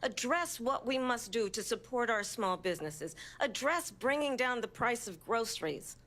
address what we must do to support our small businesses, address bringing down the price of groceries.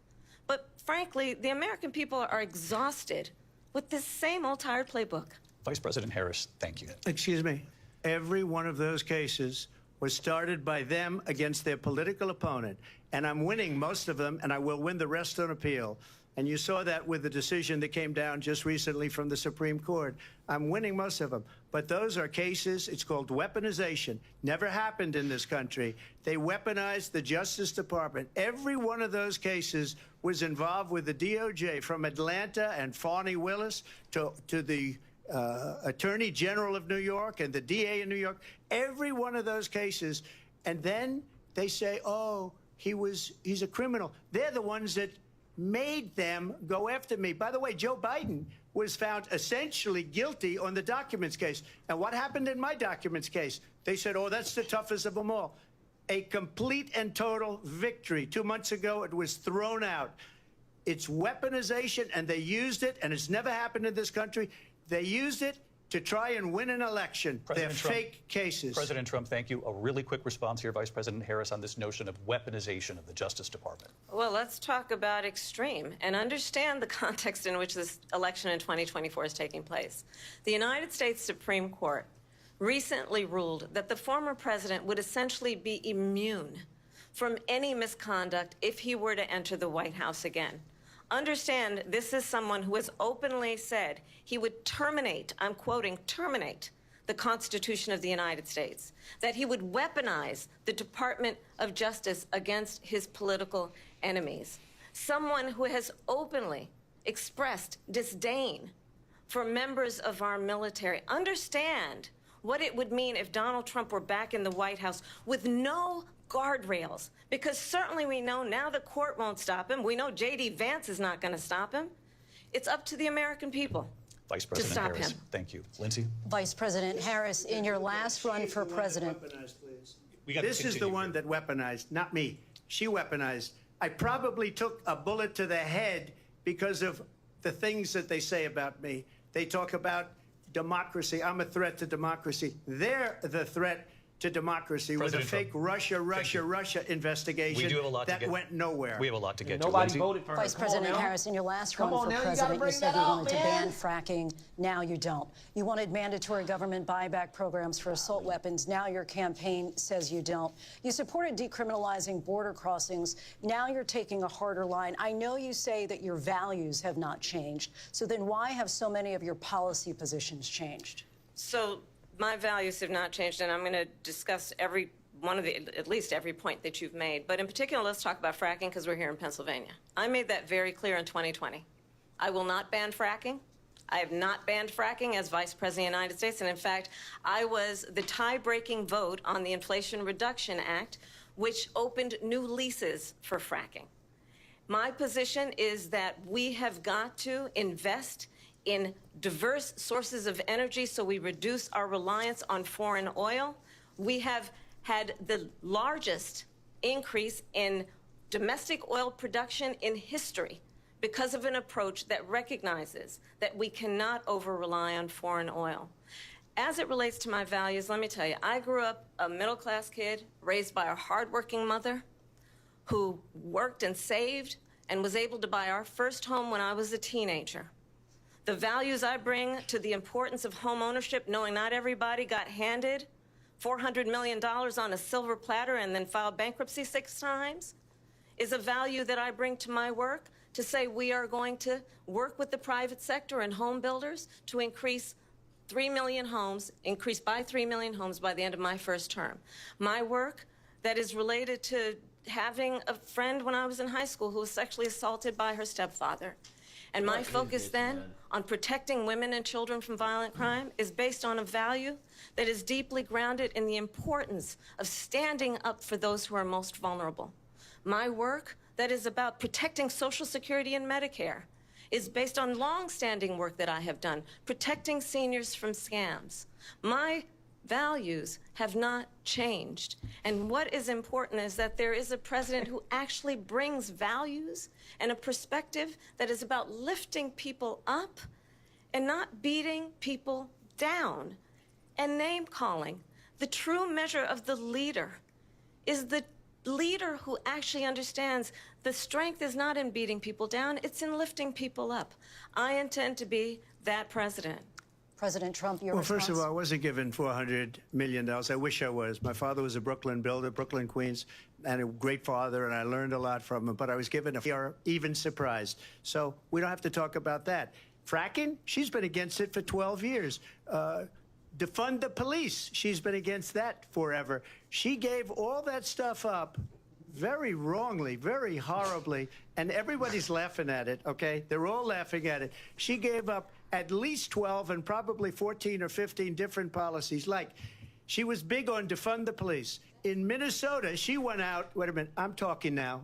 But frankly, the American people are exhausted with this same old tired playbook. Vice President Harris, thank you. Excuse me. Every one of those cases was started by them against their political opponent. And I'm winning most of them, and I will win the rest on appeal. And you saw that with the decision that came down just recently from the Supreme Court. I'm winning most of them. But those are cases, it's called weaponization. Never happened in this country. They weaponized the Justice Department. Every one of those cases was involved with the DOJ, from Atlanta and Fani Willis to the Attorney General of New York and the DA in New York. Every one of those cases. And then they say, oh, he's a criminal. They're the ones that made them go after me. By the way, Joe Biden was found essentially guilty on the documents case. And what happened in my documents case? They said, oh, that's the toughest of them all. A complete and total victory. 2 months ago, it was thrown out. It's weaponization, and they used it, and it's never happened in this country. They used it to try and win an election. They're fake cases. President Trump, thank you. A really quick response here, Vice President Harris, on this notion of weaponization of the Justice Department. Well, let's talk about extreme and understand the context in which this election in 2024 is taking place. The United States Supreme Court recently ruled that the former president would essentially be immune from any misconduct if he were to enter the White House again. Understand, this is someone who has openly said he would terminate, I'm quoting, terminate the Constitution of the United States, that he would weaponize the Department of Justice against his political enemies. Someone who has openly expressed disdain for members of our military. Understand what it would mean if Donald Trump were back in the White House with no guardrails, because certainly we know now the court won't stop him. We know J.D. Vance is not going to stop him. It's up to the American people Vice President to stop Harris, him. Thank you. Lindsay? Vice President Harris, in your last run for president. This is the one that weaponized, not me. She weaponized. I probably took a bullet to the head because of the things that they say about me. They talk about democracy. I'm a threat to democracy. They're the threat to democracy with a fake Russia investigation we do have a lot that to get. went nowhere. We have a lot to get to. Nobody Lindsay? voted for her. Vice President Harris, in your last run for now, president, you said you wanted to ban man. fracking. Now you don't. You wanted mandatory government buyback programs for assault weapons. Now your campaign says you don't. You supported decriminalizing border crossings. Now you're taking a harder line. I know you say that your values have not changed. So then why have so many of your policy positions changed? So my values have not changed, and I'm going to discuss every one of at least every point that you've made. But in particular, let's talk about fracking, because we're here in Pennsylvania. I made that very clear in 2020. I will not ban fracking. I have not banned fracking as Vice President of the United States. And in fact, I was the tie-breaking vote on the Inflation Reduction Act, which opened new leases for fracking. My position is that we have got to invest in diverse sources of energy so we reduce our reliance on foreign oil. We have had the largest increase in domestic oil production in history because of an approach that recognizes that we cannot over-rely on foreign oil. As it relates to my values, let me tell you, I grew up a middle-class kid raised by a hardworking mother who worked and saved and was able to buy our first home when I was a teenager. The values I bring to the importance of home ownership, knowing not everybody got handed $400 million on a silver platter and then filed bankruptcy 6 times, is a value that I bring to my work, to say we are going to work with the private sector and home builders to increase 3 million homes, increase by 3 million homes by the end of my first term. My work that is related to having a friend when I was in high school who was sexually assaulted by her stepfather. And my focus then on protecting women and children from violent crime is based on a value that is deeply grounded in the importance of standing up for those who are most vulnerable. My work that is about protecting Social Security and Medicare is based on long-standing work that I have done, protecting seniors from scams. My values have not changed. And what is important is that there is a president who actually brings values and a perspective that is about lifting people up and not beating people down and name-calling. The true measure of the leader is the leader who actually understands the strength is not in beating people down, it's in lifting people up. I intend to be that president. President Trump, your Well, response? first of all, I wasn't given $400 million. I wish I was. My father was a Brooklyn builder, Brooklyn, Queens, and a great father, and I learned a lot from him. But I was given we are even surprised. So we don't have to talk about that. Fracking, she's been against it for 12 years. Defund the police, she's been against that forever. She gave all that stuff up very wrongly, very horribly, and everybody's laughing at it, okay? They're all laughing at it. She gave up at least 12 and probably 14 or 15 different policies. Like, she was big on defund the police. In Minnesota, she went out, wait a minute, I'm talking now,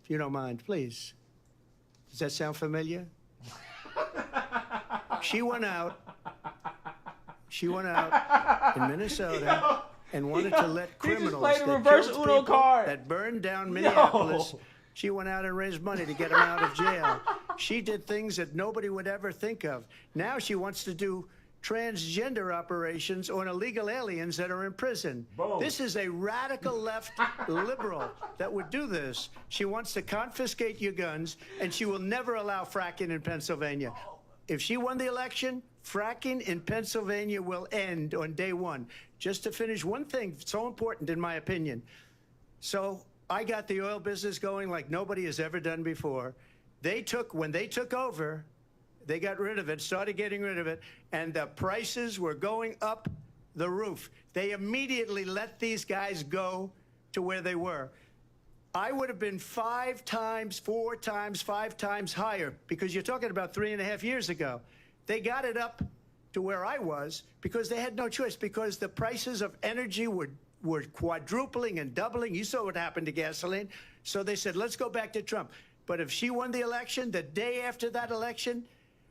if you don't mind, please. Does that sound familiar? She went out in Minnesota and wanted to let criminals that killed people, that burned down Minneapolis. She went out and raised money to get them out of jail. She did things that nobody would ever think of. Now she wants to do transgender operations on illegal aliens that are in prison. Boom. This is a radical left liberal that would do this. She wants to confiscate your guns, and she will never allow fracking in Pennsylvania. If she won the election, fracking in Pennsylvania will end on day one. Just to finish one thing, so important in my opinion. So I got the oil business going like nobody has ever done before. When they took over, they got rid of it, started getting rid of it, and the prices were going up the roof. They immediately let these guys go to where they were. I would have been 5 times, 4 times, 5 times higher, because you're talking about 3.5 years ago. They got it up to where I was because they had no choice, because the prices of energy were quadrupling and doubling. You saw what happened to gasoline. So they said, let's go back to Trump. But if she won the election, the day after that election,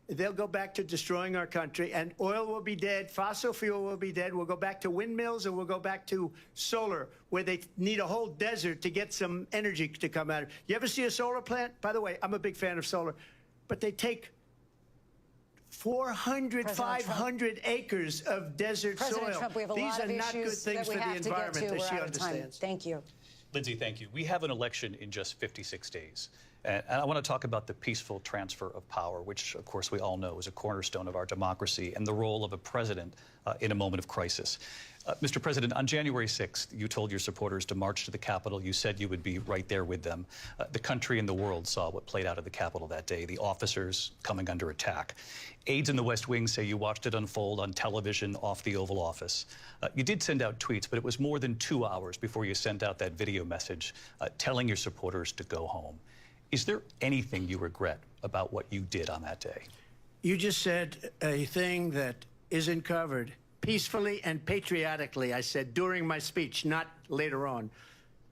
they'll go back to destroying our country, and oil will be dead, fossil fuel will be dead, we'll go back to windmills, and we'll go back to solar, where they need a whole desert to get some energy to come out of. You ever see a solar plant? By the way, I'm a big fan of solar, but they take 400, 500 acres of desert President soil. Trump, we have a These lot are of not good issues things that for we the have to get environment to. that she We're out of time. understands. Thank you. Lindsay, thank you. We have an election in just 56 days. And I want to talk about the peaceful transfer of power, which, of course, we all know is a cornerstone of our democracy, and the role of a president in a moment of crisis. Mr. President, on January 6th, you told your supporters to march to the Capitol. You said you would be right there with them. The country and the world saw what played out at the Capitol that day, the officers coming under attack. Aides in the West Wing say you watched it unfold on television off the Oval Office. You did send out tweets, but it was more than 2 hours before you sent out that video message telling your supporters to go home. Is there anything you regret about what you did on that day? You just said a thing that isn't covered. Peacefully and patriotically, I said during my speech, not later on.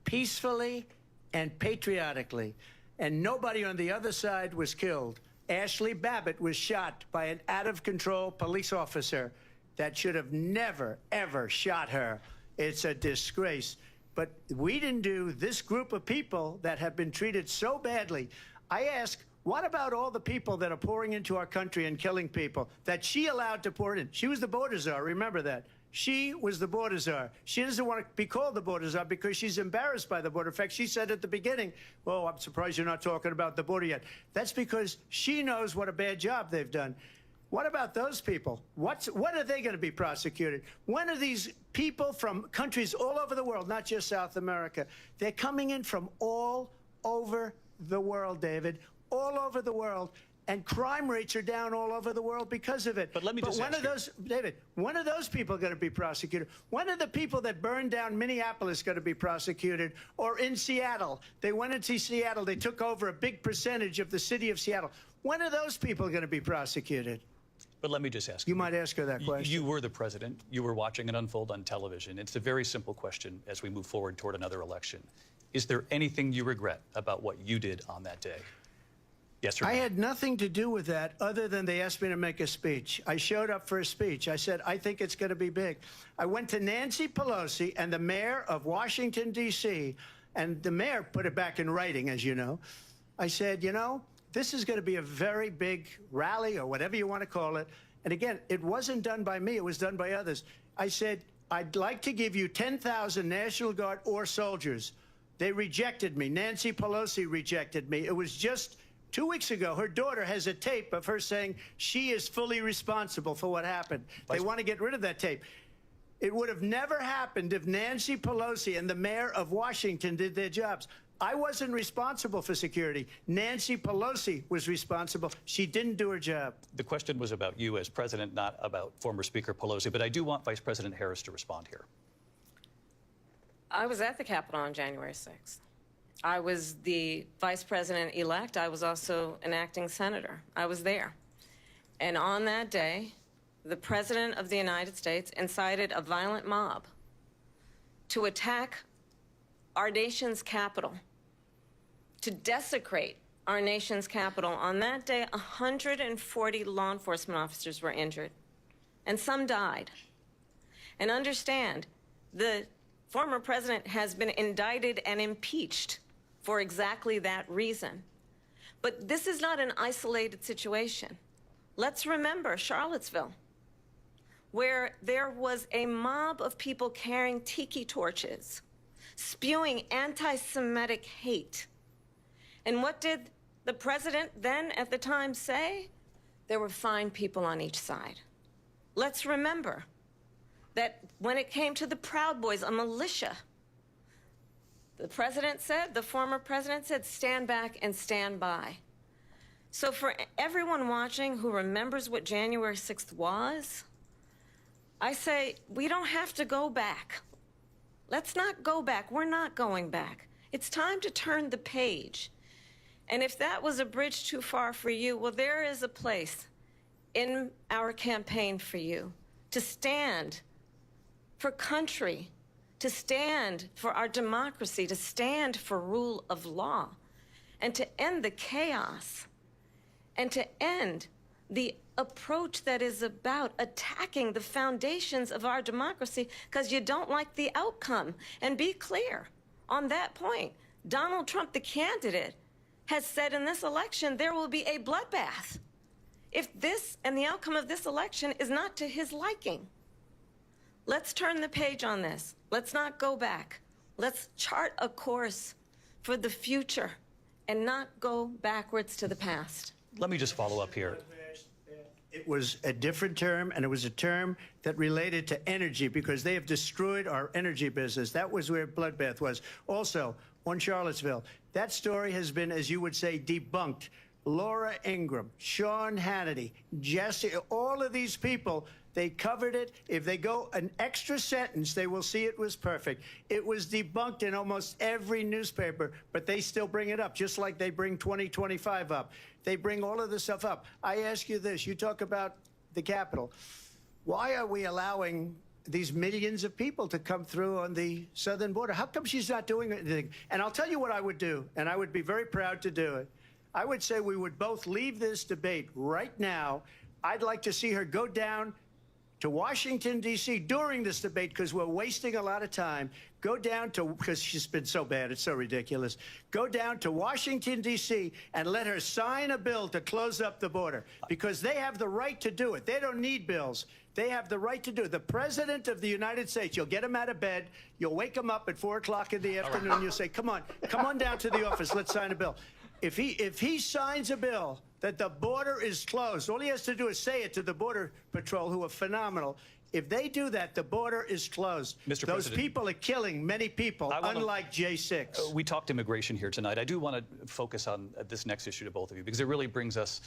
Peacefully and patriotically. And nobody on the other side was killed. Ashley Babbitt was shot by an out-of-control police officer that should have never, ever shot her. It's a disgrace. But we didn't do this group of people that have been treated so badly. I ask, what about all the people that are pouring into our country and killing people that she allowed to pour in? She was the border czar, remember that. She was the border czar. She doesn't want to be called the border czar because she's embarrassed by the border. In fact, she said at the beginning, oh, I'm surprised you're not talking about the border yet. That's because she knows what a bad job they've done. What about those people? When are they going to be prosecuted? When are these people from countries all over the world, not just South America, they're coming in from all over the world, David, all over the world, and crime rates are down all over the world because of it. But let me just when ask are those, David, when are those people going to be prosecuted? When are the people that burned down Minneapolis going to be prosecuted? Or in Seattle? They went into Seattle. They took over a big percentage of the city of Seattle. When are those people going to be prosecuted? But let me just ask you. You might ask her that question. You were the president. You were watching it unfold on television. It's a very simple question as we move forward toward another election. Is there anything you regret about what you did on that day? Yes or no? I had nothing to do with that other than they asked me to make a speech. I showed up for a speech. I said, I think it's going to be big. I went to Nancy Pelosi and the mayor of Washington, D.C., and the mayor put it back in writing, as you know. I said, you know, this is going to be a very big rally or whatever you want to call it. And again, it wasn't done by me. It was done by others. I said, I'd like to give you 10,000 National Guard or soldiers. They rejected me. Nancy Pelosi rejected me. It was just 2 weeks ago. Her daughter has a tape of her saying she is fully responsible for what happened. They want to get rid of that tape. It would have never happened if Nancy Pelosi and the mayor of Washington did their jobs. I wasn't responsible for security. Nancy Pelosi was responsible. She didn't do her job. The question was about you as president, not about former Speaker Pelosi, but I do want Vice President Harris to respond here. I was at the Capitol on January 6th. I was the vice president-elect. I was also an acting senator. I was there. And on that day, the President of the United States incited a violent mob to attack our nation's capital, to desecrate our nation's capital. On that day, 140 law enforcement officers were injured, and some died. And understand, the former president has been indicted and impeached for exactly that reason. But this is not an isolated situation. Let's remember Charlottesville, where there was a mob of people carrying tiki torches, spewing anti-Semitic hate. And what did the president then at the time say? There were fine people on each side. Let's remember that when it came to the Proud Boys, a militia, the president said, the former president said, stand back and stand by. So for everyone watching who remembers what January 6th was, I say, we don't have to go back. Let's not go back. We're not going back. It's time to turn the page. And if that was a bridge too far for you, well, there is a place in our campaign for you to stand for country, to stand for our democracy, to stand for rule of law, and to end the chaos, and to end the approach that is about attacking the foundations of our democracy because you don't like the outcome. And be clear on that point. Donald Trump, the candidate, has said in this election there will be a bloodbath if this and the outcome of this election is not to his liking. Let's turn the page on this. Let's not go back. Let's chart a course for the future and not go backwards to the past. Let me just follow up here. It was a different term, and it was a term that related to energy because they have destroyed our energy business. That was where bloodbath was. Also, on Charlottesville, that story has been, as you would say, debunked. Laura Ingraham, Sean Hannity, Jesse, all of these people, they covered it. If they go an extra sentence, they will see it was perfect. It was debunked in almost every newspaper, but they still bring it up, just like they bring 2025 up. They bring all of this stuff up. I ask you this. You talk about the Capitol. Why are we allowing these millions of people to come through on the southern border? How come she's not doing anything? And I'll tell you what I would do, and I would be very proud to do it. I would say we would both leave this debate right now. I'd like to see her go down to Washington, D.C. during this debate because we're wasting a lot of time. Go down to, because she's been so bad, it's so ridiculous. Go down to Washington, D.C. and let her sign a bill to close up the border because they have the right to do it. They don't need bills. They have the right to do it. The President of the United States, you'll get him out of bed. You'll wake him up at 4 o'clock in the afternoon. Right. You'll say, come on down to the office. Let's sign a bill. If he signs a bill that the border is closed, all he has to do is say it to the Border Patrol, who are phenomenal. If they do that, the border is closed. Mr. Those President, people are killing many people, unlike J6. We talked immigration here tonight. I do want to focus on this next issue to both of you because it really brings us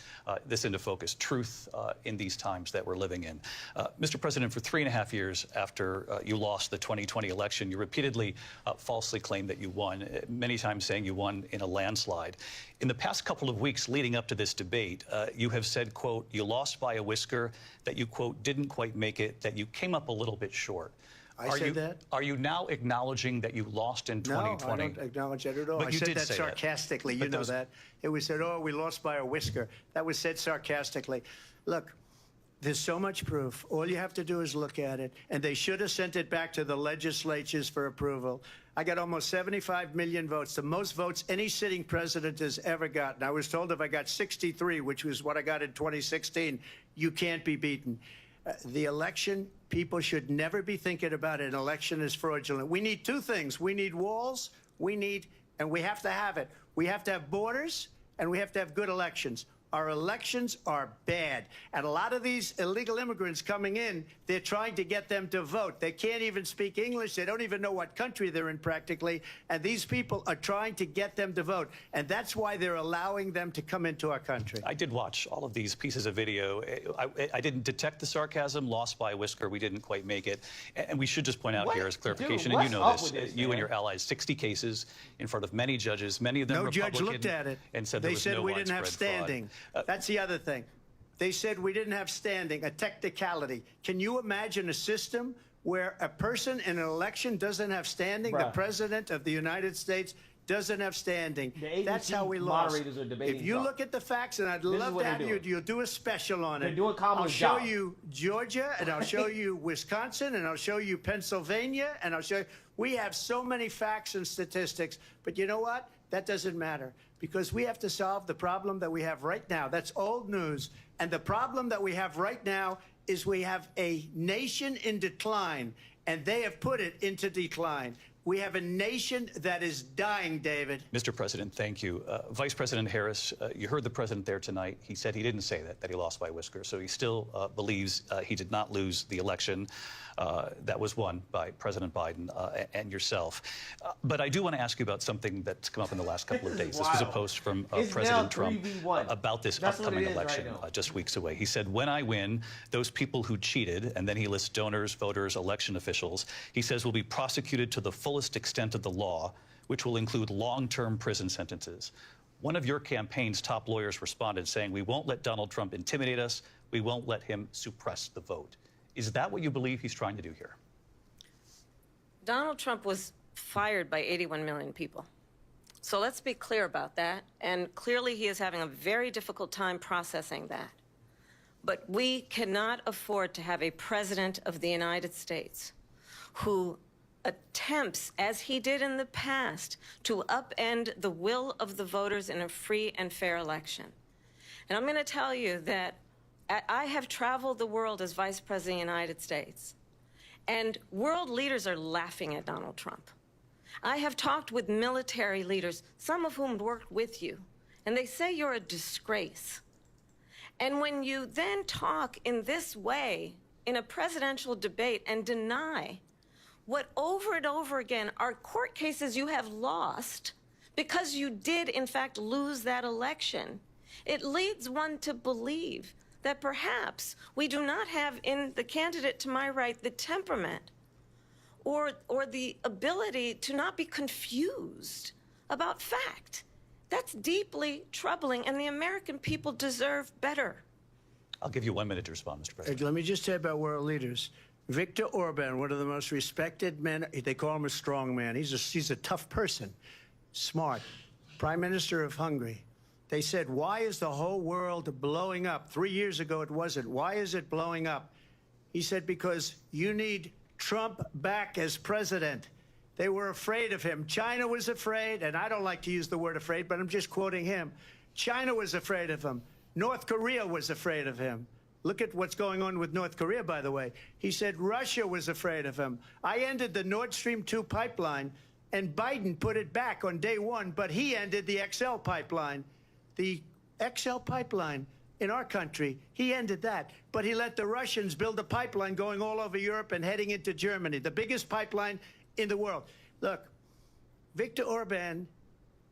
this into focus, truth in these times that we're living in. Mr. President, for 3.5 years after you lost the 2020 election, you repeatedly falsely claimed that you won, many times saying you won in a landslide. In the past couple of weeks leading up to this debate, you have said, quote, you lost by a whisker, that you, quote, didn't quite make it, that you came up a little bit short. I said that? Are you now acknowledging that you lost in 2020? No, I don't acknowledge that at all. But I you said did that say sarcastically. You know that. It was said, oh, we lost by a whisker. That was said sarcastically. Look, there's so much proof. All you have to do is look at it. And they should have sent it back to the legislatures for approval. I got almost 75 million votes, the most votes any sitting president has ever gotten. I was told if I got 63, which was what I got in 2016, you can't be beaten. The election, people should never be thinking about an election as fraudulent. We need two things. We need walls, and we have to have it. We have to have borders, and we have to have good elections. Our elections are bad. And a lot of these illegal immigrants coming in, they're trying to get them to vote. They can't even speak English. They don't even know what country they're in practically. And these people are trying to get them to vote. And that's why they're allowing them to come into our country. I did watch all of these pieces of video. I didn't detect the sarcasm, lost by a whisker. We didn't quite make it. And we should just point out here as clarification, Dude, and you know what's this, up with this, you and man? your allies, 60 cases in front of many judges, many of them No Republican. judge looked at it. And said they there was said no we didn't have widespread fraud. standing. That's the other thing. They said we didn't have standing, a technicality. Can you imagine a system where a person in an election doesn't have standing? The Bruh. President of the United States doesn't have standing. The That's ABC how we lost. moderators are debating If you Trump. look at the facts, and I'd This is love what to have they're you, doing. you'll do a special on it. They're doing Kamala's I'll show job. you Georgia, and I'll show you Wisconsin, and I'll show you Pennsylvania, and I'll show you. We have so many facts and statistics, but you know what? That doesn't matter, because we have to solve the problem that we have right now. That's old news. And the problem that we have right now is we have a nation in decline, and they have put it into decline. We have a nation that is dying, David. Mr. President, thank you. Vice President Harris, you heard the president there tonight. He said he didn't say that he lost by a whisker. So he still believes he did not lose the election that was won by President Biden and yourself. But I do want to ask you about something that's come up in the last couple of days. This was a post from It's President now Trump 3v1. about this That's what upcoming it is right election now. just weeks away. He said, when I win, those people who cheated, and then he lists donors, voters, election officials, he says will be prosecuted to the fullest extent of the law, which will include long-term prison sentences. One of your campaign's top lawyers responded saying, we won't let Donald Trump intimidate us. We won't let him suppress the vote. Is that what you believe he's trying to do here? Donald Trump was fired by 81 million people. So let's be clear about that. And clearly he is having a very difficult time processing that. But we cannot afford to have a president of the United States who attempts, as he did in the past, to upend the will of the voters in a free and fair election. And I'm going to tell you that I have traveled the world as Vice President of the United States, and world leaders are laughing at Donald Trump. I have talked with military leaders, some of whom worked with you, and they say you're a disgrace. And when you then talk in this way in a presidential debate and deny what over and over again are court cases you have lost because you did, in fact, lose that election, it leads one to believe that perhaps we do not have in the candidate to my right the temperament or the ability to not be confused about fact. That's deeply troubling, and the American people deserve better. I'll give you 1 minute to respond, Mr. President. Let me just say about world leaders. Viktor Orban, one of the most respected men, they call him a strong man. He's a tough person, smart. Prime Minister of Hungary. They said, why is the whole world blowing up? 3 years ago it wasn't. Why is it blowing up? He said, because you need Trump back as president. They were afraid of him. China was afraid, and I don't like to use the word afraid, but I'm just quoting him. China was afraid of him. North Korea was afraid of him. Look at what's going on with North Korea, by the way. He said Russia was afraid of him. I ended the Nord Stream 2 pipeline, and Biden put it back on day one, but he ended the XL pipeline. The XL pipeline in our country, he ended that. But he let the Russians build a pipeline going all over Europe and heading into Germany, the biggest pipeline in the world. Look, Viktor Orban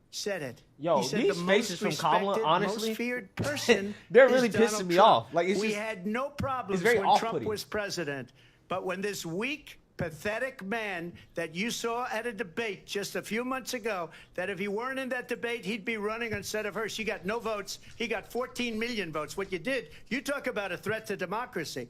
said it. Yo, he said these the faces most from Kamala, respected, honestly, most feared person they're is really Donald pissing me Trump. off. Like, we had no problems very when Trump off-putting. was president. But when this weak, pathetic man that you saw at a debate just a few months ago, that if he weren't in that debate, he'd be running instead of her. She got no votes. He got 14 million votes. What you did, you talk about a threat to democracy.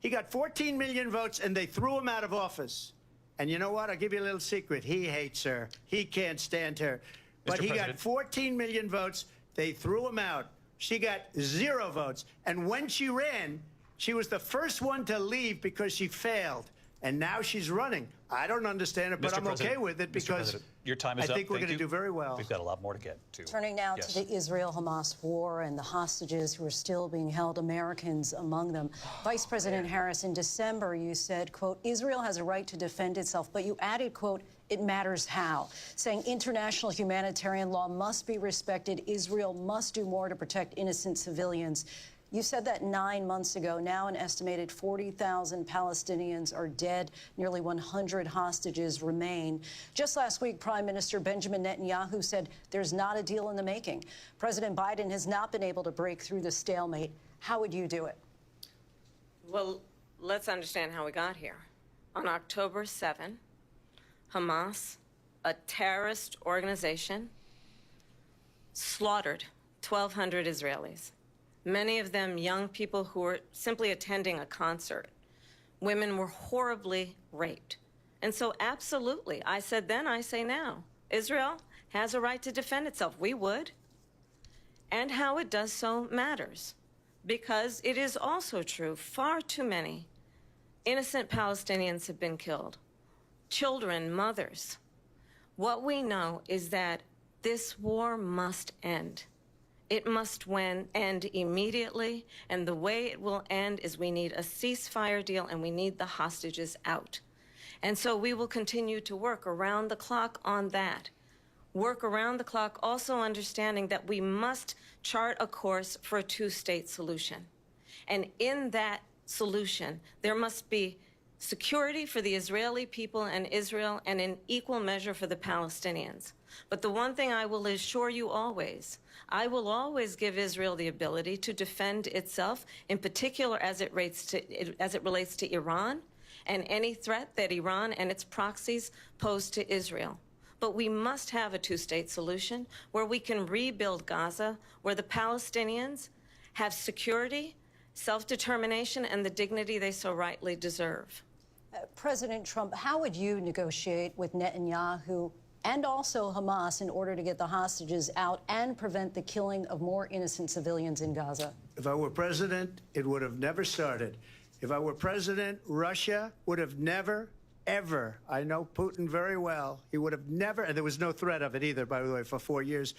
He got 14 million votes, and they threw him out of office. And you know what? I'll give you a little secret. He hates her. He can't stand her. But he got 14 million votes. They threw him out. She got 0 votes. And when she ran, she was the first one to leave because she failed. and now she's running. I don't understand it, but Mr. I'm President, okay with it Mr. because President, your time is I think up. we're Thank going to you. do very well. We've got a lot more to get to. Turning now Yes. to the Israel-Hamas war and the hostages who are still being held, Americans among them. Vice President Harris, in December, you said, quote, Israel has a right to defend itself, but you added, quote, it matters how, saying international humanitarian law must be respected. Israel must do more to protect innocent civilians. You said that 9 months ago. Now an estimated 40,000 Palestinians are dead. Nearly 100 hostages remain. Just last week, Prime Minister Benjamin Netanyahu said there's not a deal in the making. President Biden has not been able to break through the stalemate. How would you do it? Well, let's understand how we got here. On October 7, Hamas, a terrorist organization, slaughtered 1,200 Israelis. Many of them young people who were simply attending a concert. Women were horribly raped. And so absolutely, I said then, I say now, Israel has a right to defend itself. We would. And how it does so matters. Because it is also true, far too many innocent Palestinians have been killed. Children, mothers. What we know is that this war must end. It must end immediately, and the way it will end is we need a ceasefire deal and we need the hostages out. And so we will continue to work around the clock on that. Work around the clock, also understanding that we must chart a course for a two-state solution. And in that solution, there must be security for the Israeli people and Israel, and in equal measure for the Palestinians. But the one thing I will assure you always, I will always give Israel the ability to defend itself, in particular as it relates to Iran and any threat that Iran and its proxies pose to Israel. But we must have a two-state solution where we can rebuild Gaza, where the Palestinians have security, self-determination, and the dignity they so rightly deserve. President Trump, how would you negotiate with Netanyahu and also Hamas in order to get the hostages out and prevent the killing of more innocent civilians in Gaza? If I were president, it would have never started. If I were president, Russia would have never, ever, I know Putin very well, he would have never, and there was no threat of it either, by the way, for 4 years,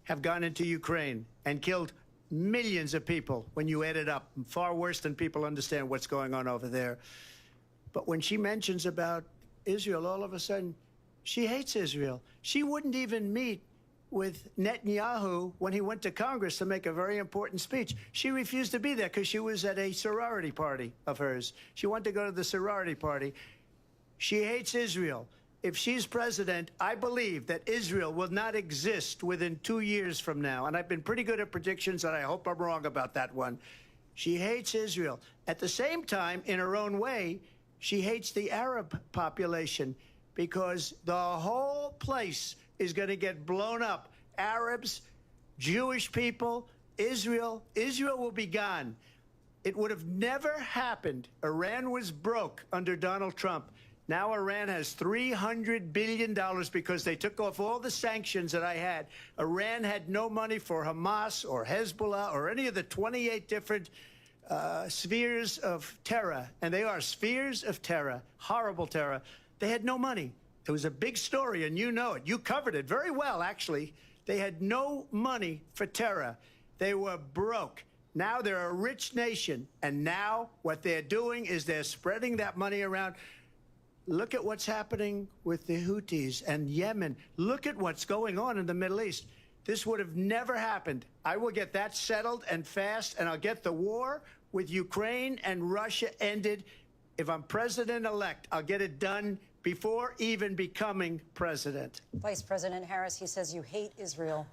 have gone into Ukraine and killed millions of people when you add it up, far worse than people understand what's going on over there. But when she mentions about Israel, all of a sudden, she hates Israel. She wouldn't even meet with Netanyahu when he went to Congress to make a very important speech. She refused to be there because she was at a sorority party of hers. She wanted to go to the sorority party. She hates Israel. If she's president, I believe that Israel will not exist within 2 years from now. And I've been pretty good at predictions, and I hope I'm wrong about that one. She hates Israel. At the same time, in her own way, she hates the Arab population because the whole place is going to get blown up. Arabs, Jewish people, Israel. Israel will be gone. It would have never happened. Iran was broke under Donald Trump. Now Iran has $300 billion because they took off all the sanctions that I had. Iran had no money for Hamas or Hezbollah or any of the 28 different spheres of terror. And they are spheres of terror, horrible terror. They had no money. It was a big story, and you know it. You covered it very well, actually. They had no money for terror. They were broke. Now they're a rich nation, and now what they're doing is they're spreading that money around. Look at what's happening with the Houthis and Yemen. Look at what's going on in the Middle East. This would have never happened. I will get that settled and fast, and I'll get the war with Ukraine and Russia ended. If I'm president-elect, I'll get it done before even becoming president. Vice President Harris, he says you hate Israel.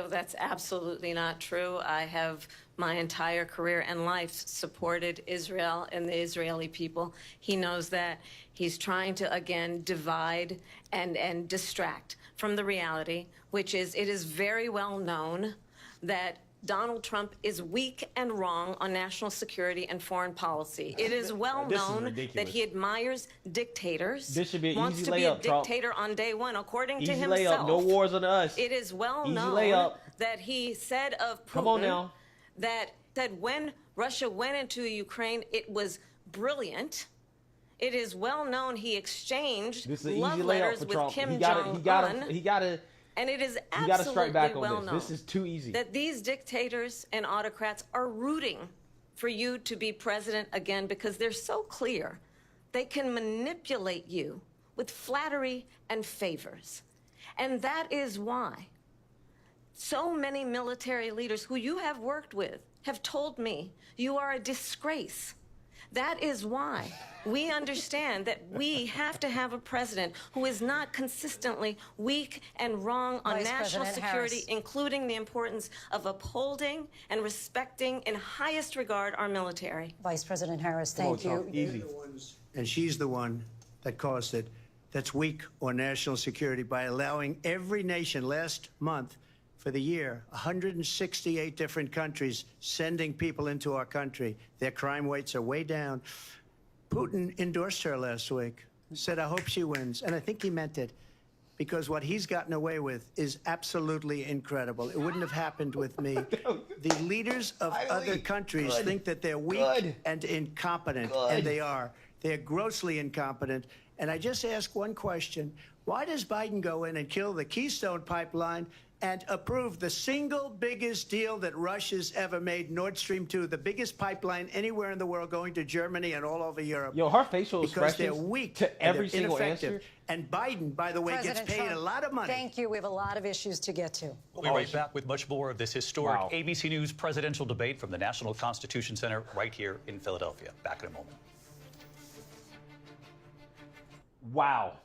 That's absolutely not true. I have my entire career and life supported Israel and the Israeli people. He knows that. He's trying to, again, divide and distract from the reality, which is it is very well known that Donald Trump is weak and wrong on national security and foreign policy. It is well known that he admires dictators. This should be an wants easy to be layup, a dictator on day one, according to Easy himself. layup, no wars on us. It is well Easy known layup. that he said of Putin Come on now. that when Russia went into Ukraine, it was brilliant. It is well known he exchanged This is an love easy layup letters for with Trump. Kim He Jong-un. gotta And it is You got to strike back absolutely on well this. known This is too easy. that these dictators and autocrats are rooting for you to be president again because they're so clear they can manipulate you with flattery and favors. And that is why so many military leaders who you have worked with have told me you are a disgrace. That is why we understand that we have to have a president who is not consistently weak and wrong on Vice national President security, Harris. including the importance of upholding and respecting in highest regard our military. Vice President Harris, Come on, thank you. Trump. Easy. And she's the one that caused it. That's weak on national security by allowing every nation last month for the year, 168 different countries sending people into our country. Their crime rates are way down. Putin endorsed her last week, said, I hope she wins. And I think he meant it, because what he's gotten away with is absolutely incredible. It wouldn't have happened with me. The leaders of other countries think that they're weak and incompetent, and they are. They're grossly incompetent. And I just ask one question. Why does Biden go in and kill the Keystone Pipeline and approve the single biggest deal that Russia's ever made, Nord Stream 2, the biggest pipeline anywhere in the world going to Germany and all over Europe? Yo, her facial because they're expressions weak to every and they're single ineffective. answer. And Biden, by the way, President gets paid Trump, a lot of money. Thank you. We have a lot of issues to get to. We'll be right back with much more of this historic Wow. ABC News presidential debate from the National Constitution Center right here in Philadelphia. Back in a moment. Wow.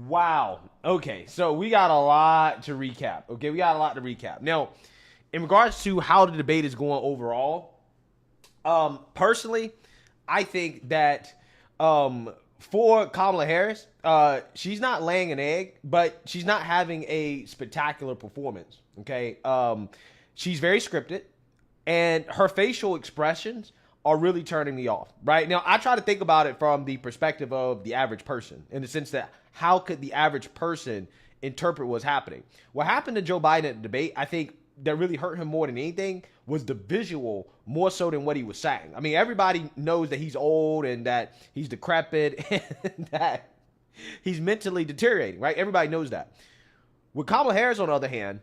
Wow. Okay, so we got a lot to recap. Okay, we got a lot to recap. Now, in regards to how the debate is going overall, personally, I think that for Kamala Harris, she's not laying an egg, but she's not having a spectacular performance. Okay, she's very scripted, and her facial expressions are really turning me off. Right now, I try to think about it from the perspective of the average person, in the sense that how could the average person interpret what's happening? What happened to Joe Biden at the debate, I think, that really hurt him more than anything was the visual, more so than what he was saying. I mean, everybody knows that he's old and that he's decrepit and that he's mentally deteriorating, right? Everybody knows that. With Kamala Harris, on the other hand,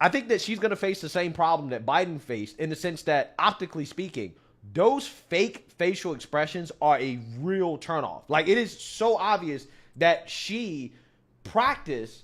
I think that she's going to face the same problem that Biden faced, in the sense that, optically speaking, those fake facial expressions are a real turnoff. Like, it is so obvious that she practiced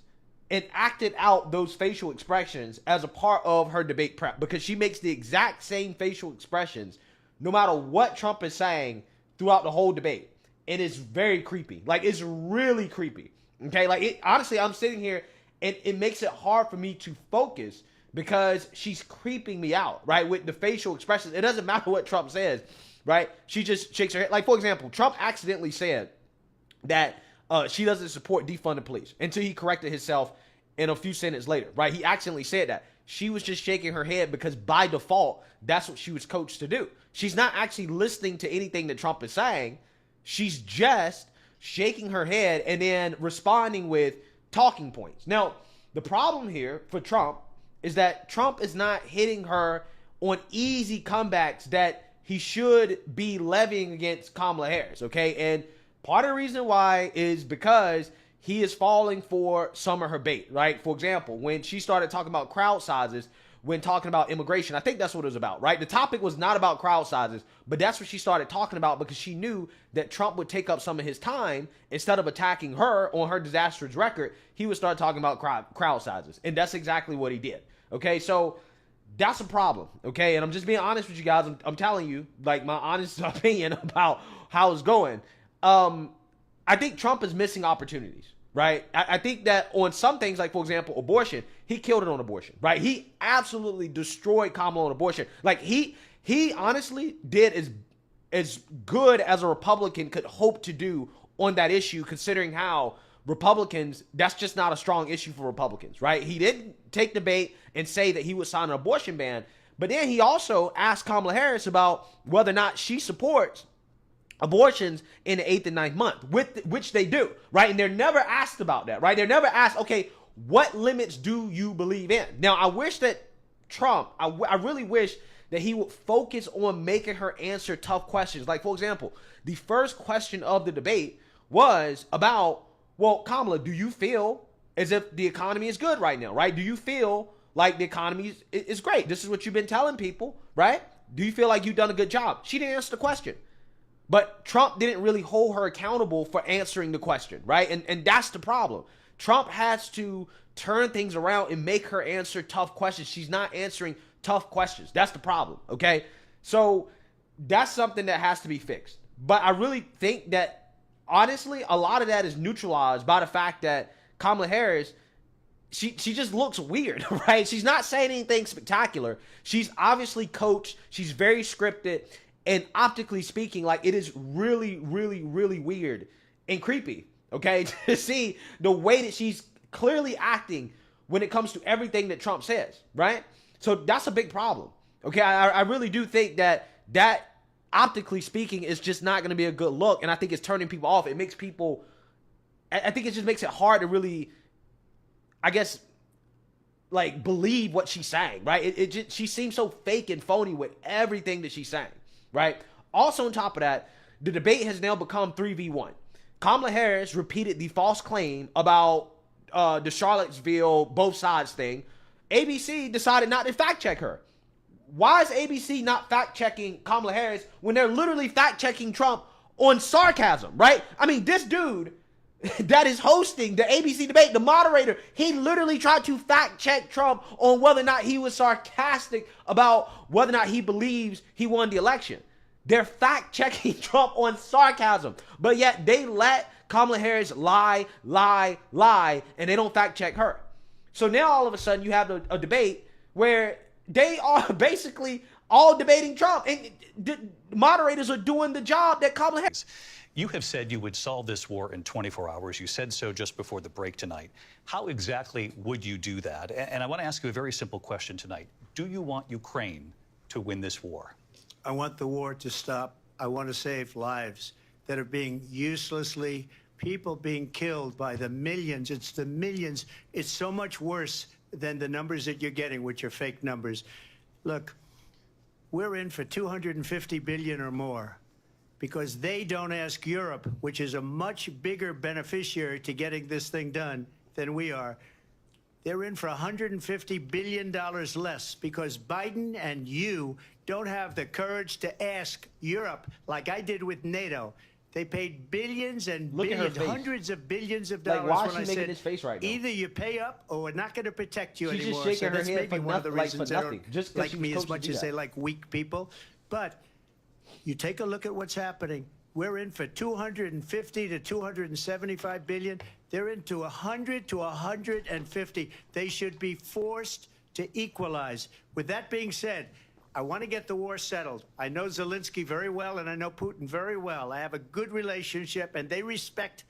and acted out those facial expressions as a part of her debate prep, because she makes the exact same facial expressions no matter what Trump is saying throughout the whole debate. It is very creepy. Like, it's really creepy. Okay, like, honestly, I'm sitting here and it makes it hard for me to focus, because she's creeping me out, right, with the facial expressions. It doesn't matter what Trump says, right? She just shakes her head. Like, for example, Trump accidentally said that she doesn't support defund the police, until he corrected himself in a few sentences later, right? He accidentally said that. She was just shaking her head because by default, that's what she was coached to do. She's not actually listening to anything that Trump is saying. She's just shaking her head and then responding with talking points. Now, the problem here for Trump is that Trump is not hitting her on easy comebacks that he should be levying against Kamala Harris, okay? And part of the reason why is because he is falling for some of her bait, right? For example, when she started talking about crowd sizes when talking about immigration, I think that's what it was about, right? The topic was not about crowd sizes, but that's what she started talking about, because she knew that Trump would take up some of his time. Instead of attacking her on her disastrous record, he would start talking about crowd sizes. And that's exactly what he did. Okay, so that's a problem, okay? And I'm just being honest with you guys. I'm telling you, like, my honest opinion about how it's going. I think Trump is missing opportunities, right? I think that on some things, like, for example, abortion, he killed it on abortion, right? He absolutely destroyed Kamala on abortion. Like, he honestly did as good as a Republican could hope to do on that issue, considering how Republicans, that's just not a strong issue for Republicans, right? He didn't take the bait and say that he would sign an abortion ban, but then he also asked Kamala Harris about whether or not she supports abortions in the 8th and 9th month, which they do, right? And they're never asked about that, right? They're never asked, okay, what limits do you believe in? Now, I wish that Trump, I really wish that he would focus on making her answer tough questions. Like, for example, the first question of the debate was about, well, Kamala, do you feel as if the economy is good right now, right? Do you feel like the economy is great? This is what you've been telling people, right? Do you feel like you've done a good job? She didn't answer the question. But Trump didn't really hold her accountable for answering the question, right? And that's the problem. Trump has to turn things around and make her answer tough questions. She's not answering tough questions. That's the problem, okay? So that's something that has to be fixed. But I really think that, honestly, a lot of that is neutralized by the fact that Kamala Harris, she just looks weird, right? She's not saying anything spectacular. She's obviously coached. She's very scripted. And optically speaking, like, it is really, really, really weird and creepy, okay, to see the way that she's clearly acting when it comes to everything that Trump says, right? So that's a big problem, okay? I really do think that optically speaking is just not going to be a good look, and I think it's turning people off. It makes people, I think it just makes it hard to really, I guess, like, believe what she's saying, right? She seems so fake and phony with everything that she's saying, right? Also, on top of that, the debate has now become 3v1. Kamala Harris repeated the false claim about the Charlottesville both sides thing. ABC decided not to fact check her. Why is ABC not fact checking Kamala Harris when they're literally fact checking Trump on sarcasm, right? I mean, this dude that is hosting the ABC debate, the moderator, he literally tried to fact check Trump on whether or not he was sarcastic about whether or not he believes he won the election. They're fact checking Trump on sarcasm, but yet they let Kamala Harris lie, and they don't fact check her. So now all of a sudden you have a debate where they are basically all debating Trump, and the moderators are doing the job that Kamala Harris. You have said you would solve this war in 24 hours. You said so just before the break tonight. How exactly would you do that? And I want to ask you a very simple question tonight. Do you want Ukraine to win this war? I want the war to stop. I want to save lives that are being uselessly, people being killed by the millions. It's the millions. It's so much worse than the numbers that you're getting, which are fake numbers. Look, we're in for 250 billion or more because they don't ask Europe, which is a much bigger beneficiary to getting this thing done than we are. They're in for $150 billion less because Biden and you don't have the courage to ask Europe like I did with NATO. They paid billions and billions, hundreds of billions of dollars. Like, why when is she I making this face right now? Either you pay up or we're not going to protect you She's anymore. just shaking so her that's head maybe for one of the nothing, reasons they don't just like me as coached to much do as that. they like weak people. But you take a look at what's happening. We're in for 250 to 275 billion. They're into 100 to 150. They should be forced to equalize. With that being said, I want to get the war settled. I know Zelensky very well, and I know Putin very well. I have a good relationship, and they respect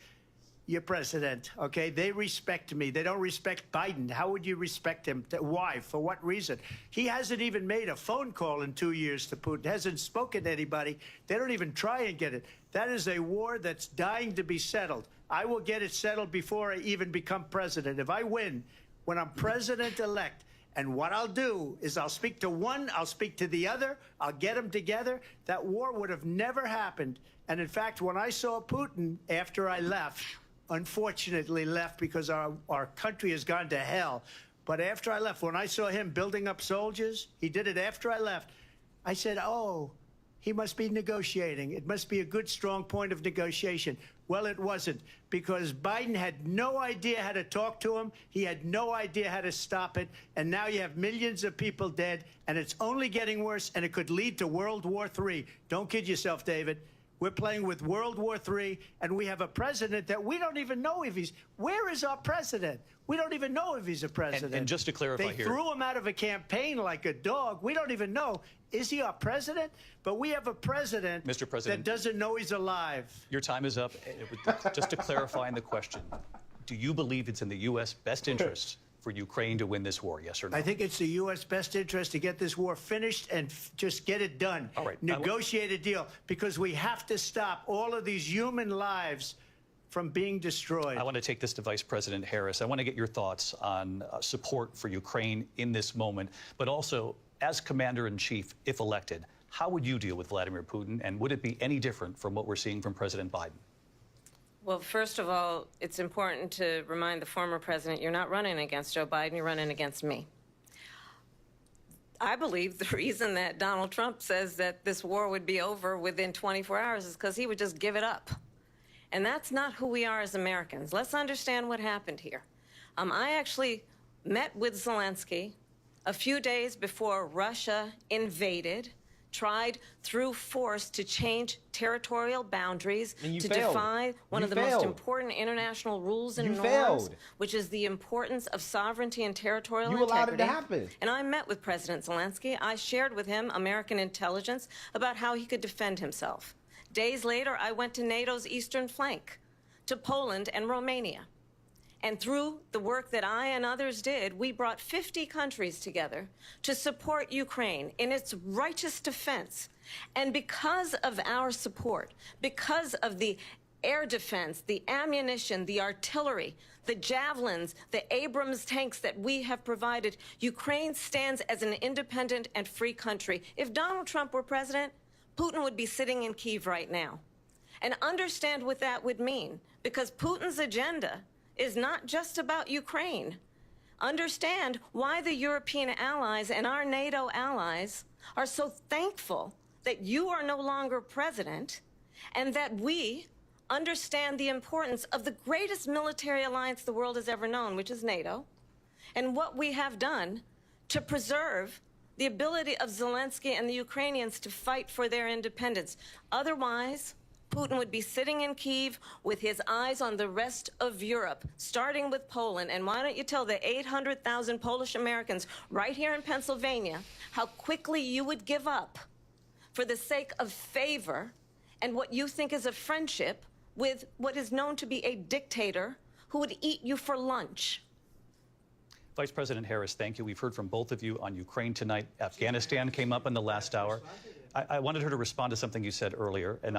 your president, okay? They respect me. They don't respect Biden. How would you respect him? Why? For what reason? He hasn't even made a phone call in 2 years to Putin, hasn't spoken to anybody. They don't even try and get it. That is a war that's dying to be settled. I will get it settled before I even become president. If I win, when I'm president-elect, and what I'll do is I'll speak to one, I'll speak to the other, I'll get them together. That war would have never happened. And in fact, when I saw Putin after I left, unfortunately left because our country has gone to hell. But after I left, when I saw him building up soldiers, he did it after I left. I said, oh, he must be negotiating. It must be a good, strong point of negotiation. Well, it wasn't, because Biden had no idea how to talk to him. He had no idea how to stop it. And now you have millions of people dead, and it's only getting worse, and it could lead to World War III. Don't kid yourself, David. We're playing with World War III, and we have a president that we don't even know if he's... Where is our president? We don't even know if he's a president. And just to clarify they here... threw him out of a campaign like a dog. We don't even know. Is he our president? But we have a president, Mr. President, that doesn't know he's alive. Your time is up. Just to clarify in the question, do you believe it's in the U.S. best interest for Ukraine to win this war, yes or no? I think it's the U.S. best interest to get this war finished and just get it done. All right. Negotiate a deal, because we have to stop all of these human lives from being destroyed. I want to take this to Vice President Harris. I want to get your thoughts on support for Ukraine in this moment, but also as commander-in-chief, if elected, how would you deal with Vladimir Putin, and would it be any different from what we're seeing from President Biden? Well, first of all, it's important to remind the former president you're not running against Joe Biden, you're running against me. I believe the reason that Donald Trump says that this war would be over within 24 hours is because he would just give it up. And that's not who we are as Americans. Let's understand what happened here. I actually met with Zelensky a few days before Russia invaded, tried through force to change territorial boundaries, to defy one of the most important international rules and norms, which is the importance of sovereignty and territorial integrity. You allowed it to happen. And I met with President Zelensky. I shared with him American intelligence about how he could defend himself. Days later, I went to NATO's eastern flank, to Poland and Romania. And through the work that I and others did, we brought 50 countries together to support Ukraine in its righteous defense. And because of our support, because of the air defense, the ammunition, the artillery, the javelins, the Abrams tanks that we have provided, Ukraine stands as an independent and free country. If Donald Trump were president, Putin would be sitting in Kyiv right now. And understand what that would mean, because Putin's agenda is not just about Ukraine. Understand why the European allies and our NATO allies are so thankful that you are no longer president, and that we understand the importance of the greatest military alliance the world has ever known, which is NATO, and what we have done to preserve the ability of Zelensky and the Ukrainians to fight for their independence. Otherwise, Putin would be sitting in Kyiv with his eyes on the rest of Europe, starting with Poland. And why don't you tell the 800,000 Polish Americans right here in Pennsylvania how quickly you would give up for the sake of favor and what you think is a friendship with what is known to be a dictator who would eat you for lunch. Vice President Harris, thank you. We've heard from both of you on Ukraine tonight. Afghanistan came up in the last hour. I wanted her to respond to something you said earlier, and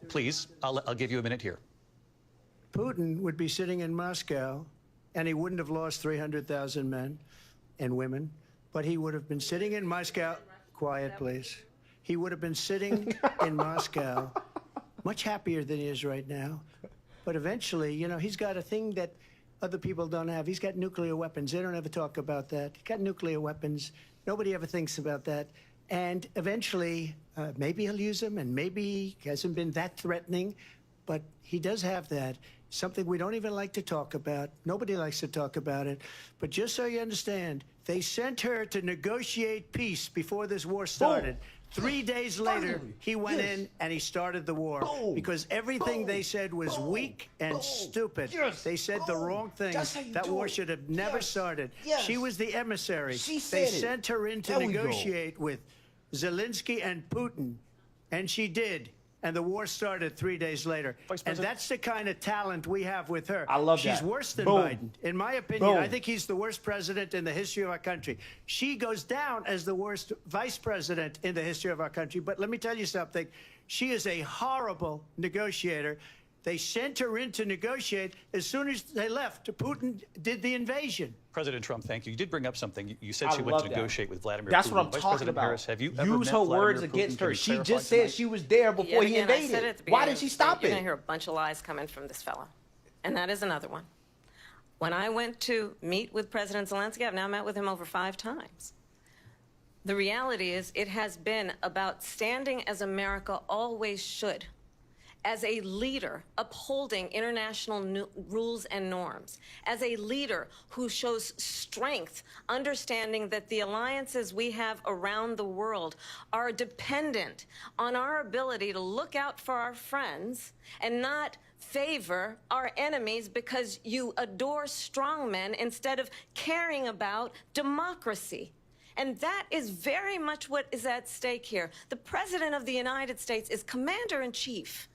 please, I'll give you a minute here. Putin would be sitting in Moscow, and he wouldn't have lost 300,000 men and women, but he would have been sitting in Moscow. Quiet, please. He would have been sitting in Moscow, much happier than he is right now. But eventually, you know, he's got a thing that other people don't have. He's got nuclear weapons. They don't ever talk about that. He's got nuclear weapons. Nobody ever thinks about that. And eventually, maybe he'll use them, and maybe he hasn't been that threatening, but he does have that. Something we don't even like to talk about. Nobody likes to talk about it. But just so you understand, they sent her to negotiate peace before this war started. Boom. 3 days later, he went in and he started the war. Boom. Because everything they said was weak and stupid. They said the wrong things. That war should have never started. She was the emissary. They sent her in to negotiate with Zelensky and Putin, and she did. And the war started 3 days later. And that's the kind of talent we have with her. I love She's that. worse than Boom. Biden. In my opinion, Boom. I think he's the worst president in the history of our country. She goes down as the worst vice president in the history of our country. But let me tell you something. She is a horrible negotiator. They sent her in to negotiate. As soon as they left, Putin did the invasion. President Trump, thank you. You did bring up something. You said I she went love to that. negotiate with Vladimir Putin. That's what I'm Vice talking President about. Harris, have you ever Use met her Vladimir words Putin? against Can her. you She clarify just said tonight? she was there before he Yet again, I said invaded. at the Why beginning did she of the stop debate, You're going it? to hear a bunch of lies coming from this fellow. And that is another one. When I went to meet with President Zelensky, I've now met with him over 5 times. The reality is it has been about standing as America always should, as a leader upholding international rules and norms, as a leader who shows strength, understanding that the alliances we have around the world are dependent on our ability to look out for our friends and not favor our enemies because you adore strongmen instead of caring about democracy. And that is very much what is at stake here. The President of the United States is commander-in-chief.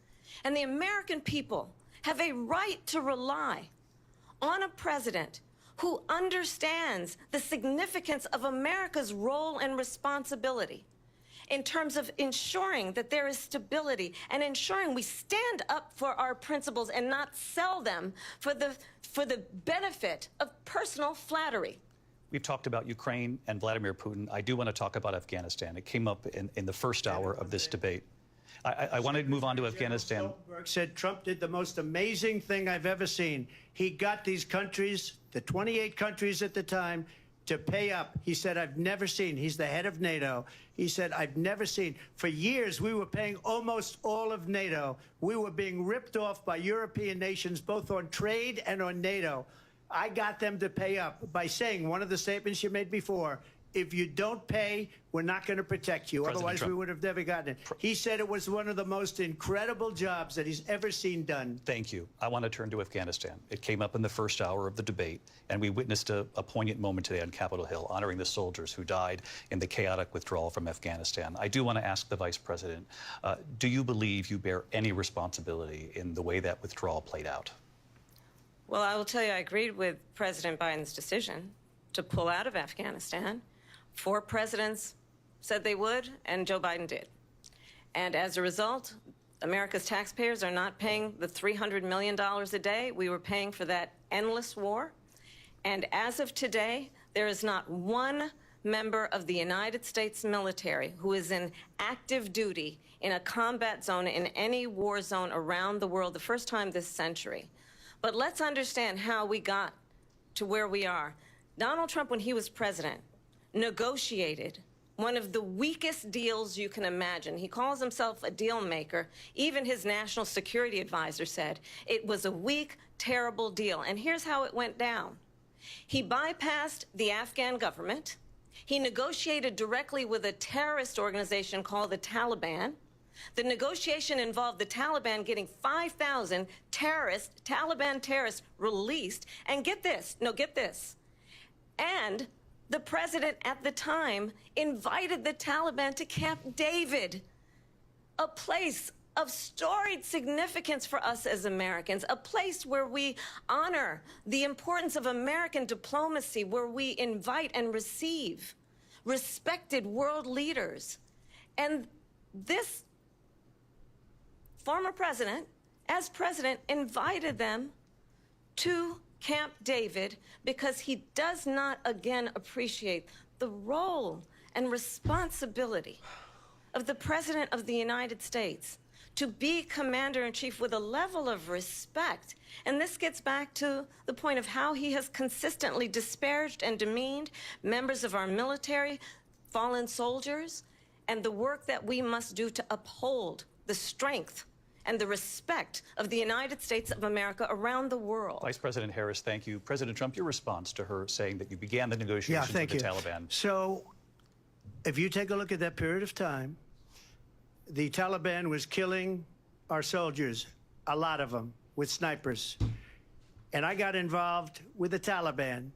And the American people have a right to rely on a president who understands the significance of America's role and responsibility in terms of ensuring that there is stability and ensuring we stand up for our principles and not sell them for the benefit of personal flattery. We've talked about Ukraine and Vladimir Putin. I do want to talk about Afghanistan. It came up in the first hour of this debate. I want to move on to Afghanistan. Stoltenberg said Trump did the most amazing thing I've ever seen. He got these countries, the 28 countries at the time, to pay up. He said, I've never seen. He's the head of NATO. He said, I've never seen. For years, we were paying almost all of NATO. We were being ripped off by European nations, both on trade and on NATO. I got them to pay up by saying one of the statements you made before, if you don't pay, we're not going to protect you. President Otherwise, Trump. we would have never gotten it. He said it was one of the most incredible jobs that he's ever seen done. Thank you. I want to turn to Afghanistan. It came up in the first hour of the debate, and we witnessed a poignant moment today on Capitol Hill, honoring the soldiers who died in the chaotic withdrawal from Afghanistan. I do want to ask the Vice President, do you believe you bear any responsibility in the way that withdrawal played out? Well, I will tell you, I agreed with President Biden's decision to pull out of Afghanistan. 4 presidents said they would, and Joe Biden did. And as a result, America's taxpayers are not paying the $300 million a day we were paying for that endless war. And as of today, there is not one member of the United States military who is in active duty in a combat zone in any war zone around the world, the first time this century. But let's understand how we got to where we are. Donald Trump, when he was president, negotiated one of the weakest deals you can imagine. He calls himself a deal maker. Even his national security advisor said it was a weak, terrible deal. And here's how it went down. He bypassed the Afghan government. He negotiated directly with a terrorist organization called the Taliban. The negotiation involved the Taliban getting 5,000 Taliban terrorists released. And get this, and the president at the time invited the Taliban to Camp David, a place of storied significance for us as Americans, a place where we honor the importance of American diplomacy, where we invite and receive respected world leaders. And this former president, as president, invited them to Camp David because he does not, again, appreciate the role and responsibility of the President of the United States to be commander-in-chief with a level of respect. And this gets back to the point of how he has consistently disparaged and demeaned members of our military, fallen soldiers, and the work that we must do to uphold the strength and the respect of the United States of America around the world. Vice President Harris, thank you. President Trump, your response to her saying that you began the negotiations with the Taliban. So if you take a look at that period of time, the Taliban was killing our soldiers, a lot of them, with snipers. And I got involved with the Taliban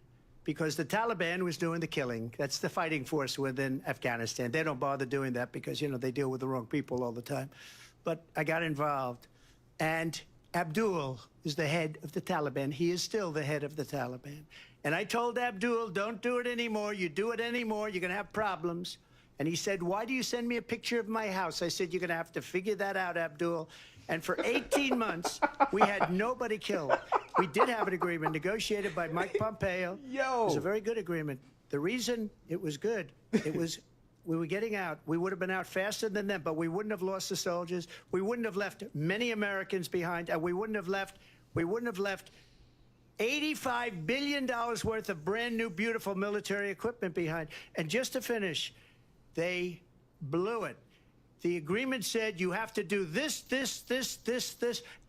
because the Taliban was doing the killing. That's the fighting force within Afghanistan. They don't bother doing that because, you know, they deal with the wrong people all the time. But I got involved. And Abdul is the head of the Taliban. He is still the head of the Taliban. And I told Abdul, don't do it anymore. You do it anymore, you're going to have problems. And he said, why do you send me a picture of my house? I said, you're going to have to figure that out, Abdul. And for 18 months, we had nobody killed. We did have an agreement negotiated by Mike Pompeo. Yo. It was a very good agreement. The reason it was good, it was we were getting out. We would have been out faster than them, but we wouldn't have lost the soldiers. We wouldn't have left many Americans behind, and we wouldn't have left $85 billion worth of brand new, beautiful military equipment behind. And just to finish, they blew it. The agreement said you have to do this,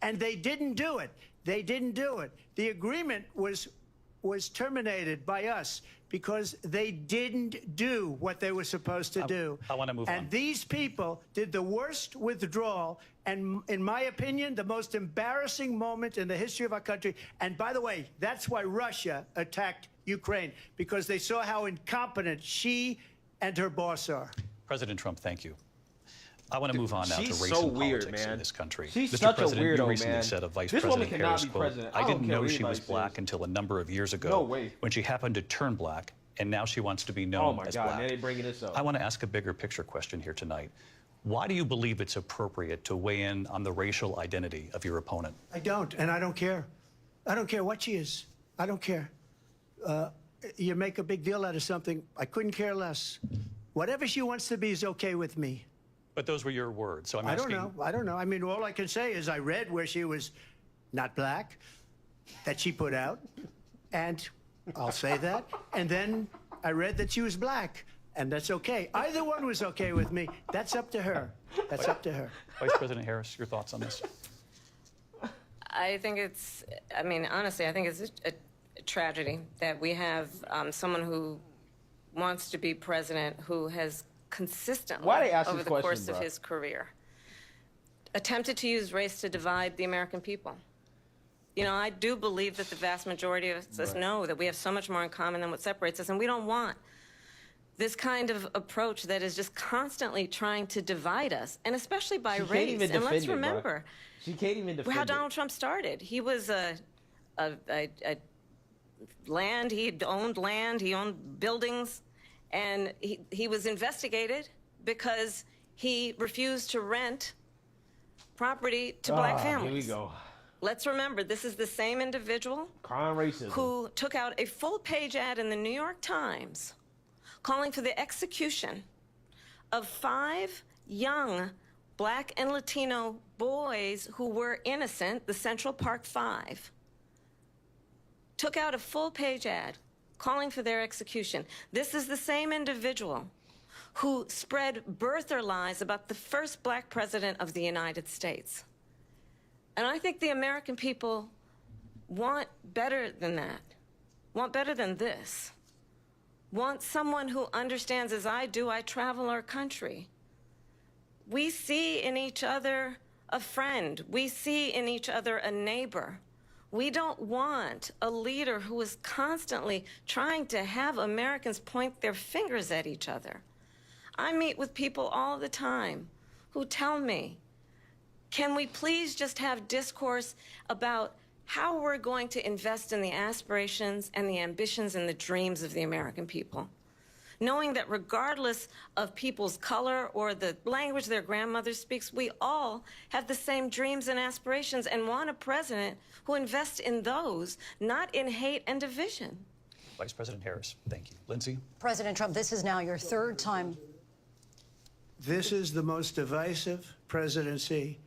and they didn't do it. They didn't do it. The agreement was terminated by us because they didn't do what they were supposed to do. I want to move on. And these people did the worst withdrawal, and in my opinion, the most embarrassing moment in the history of our country. And by the way, that's why Russia attacked Ukraine, because they saw how incompetent she and her boss are. President Trump, thank you. I want to move on now to She's race so and weird, politics man. in this country. She's Mr. such a President, you weirdo, recently man. said of Vice This woman President cannot Harris, be quote, president. I I didn't don't care know what she was anybody black says. until a number of years ago No way. when she happened to turn black, and now she wants to be known Oh my as God, black. now they bringing this up. I want to ask a bigger picture question here tonight. Why do you believe it's appropriate to weigh in on the racial identity of your opponent? I don't, and I don't care. I don't care what she is. I don't care. you make a big deal out of something. I couldn't care less. Whatever she wants to be is okay with me. But those were your words, so I'm I asking. don't know. I don't know. I mean, all I can say is I read where she was not black, that she put out, and I'll say that. And then I read that she was black, and that's okay. Either one was okay with me. That's up to her. That's up to her. Vice President Harris, your thoughts on this? I think it's, I mean, honestly, I think it's a tragedy that we have someone who wants to be president who has consistently, Why they ask over this the question, course of bro? his career, attempted to use race to divide the American people. You know, I do believe that the vast majority of us know that we have so much more in common than what separates us, and we don't want this kind of approach that is just constantly trying to divide us, and especially by She can't race. even And let's defend it, bro. remember She can't even defend how it. Donald Trump started. He was land, he owned buildings, and he was investigated because he refused to rent property to black families. Here we go. Let's remember, this is the same individual Crime racism. who took out a full-page ad in the New York Times calling for the execution of 5 young black and Latino boys who were innocent, the Central Park 5. Took out a full-page ad calling for their execution. This is the same individual who spread birther lies about the first black president of the United States. And I think the American people want better than that, want better than this, want someone who understands, as I do, I travel our country. We see in each other a friend. We see in each other a neighbor. We don't want a leader who is constantly trying to have Americans point their fingers at each other. I meet with people all the time who tell me, can we please just have discourse about how we're going to invest in the aspirations and the ambitions and the dreams of the American people? Knowing that regardless of people's color or the language their grandmother speaks, we all have the same dreams and aspirations and want a president who invests in those, not in hate and division. Vice President Harris, thank you. Lindsay? President Trump, this is now your 3rd time. This is the most divisive presidency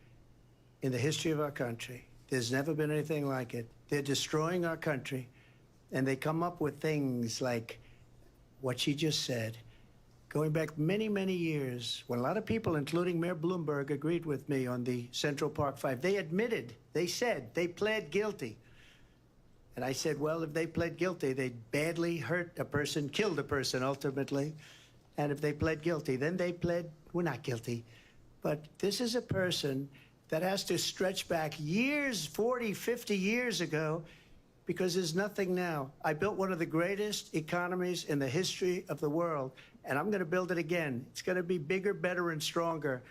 in the history of our country. There's never been anything like it. They're destroying our country, and they come up with things like what she just said. Going back many, many years, when a lot of people, including Mayor Bloomberg, agreed with me on the Central Park 5, they admitted, they said, they pled guilty. And I said, well, if they pled guilty, they'd badly hurt a person, killed a person ultimately. And if they pled guilty, then they pled, we're not guilty. But this is a person that has to stretch back years, 40, 50 years ago, because there's nothing now. I built one of the greatest economies in the history of the world, and I'm going to build it again. It's going to be bigger, better, and stronger.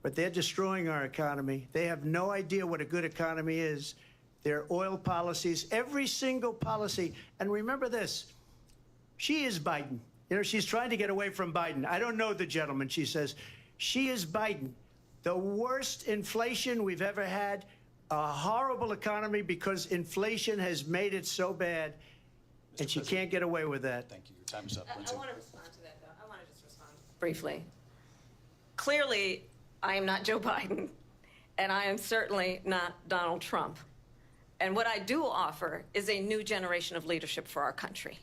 But they're destroying our economy. They have no idea what a good economy is. Their oil policies, every single policy. And remember this, she is Biden. You know, she's trying to get away from Biden. I don't know the gentleman, she says. She is Biden. The worst inflation we've ever had, a horrible economy because inflation has made it so bad, and she can't get away with that. Thank you. Your time is up, Lindsay. I want to respond to that, though. I want to just respond briefly. Clearly, I am not Joe Biden, and I am certainly not Donald Trump. And what I do offer is a new generation of leadership for our country,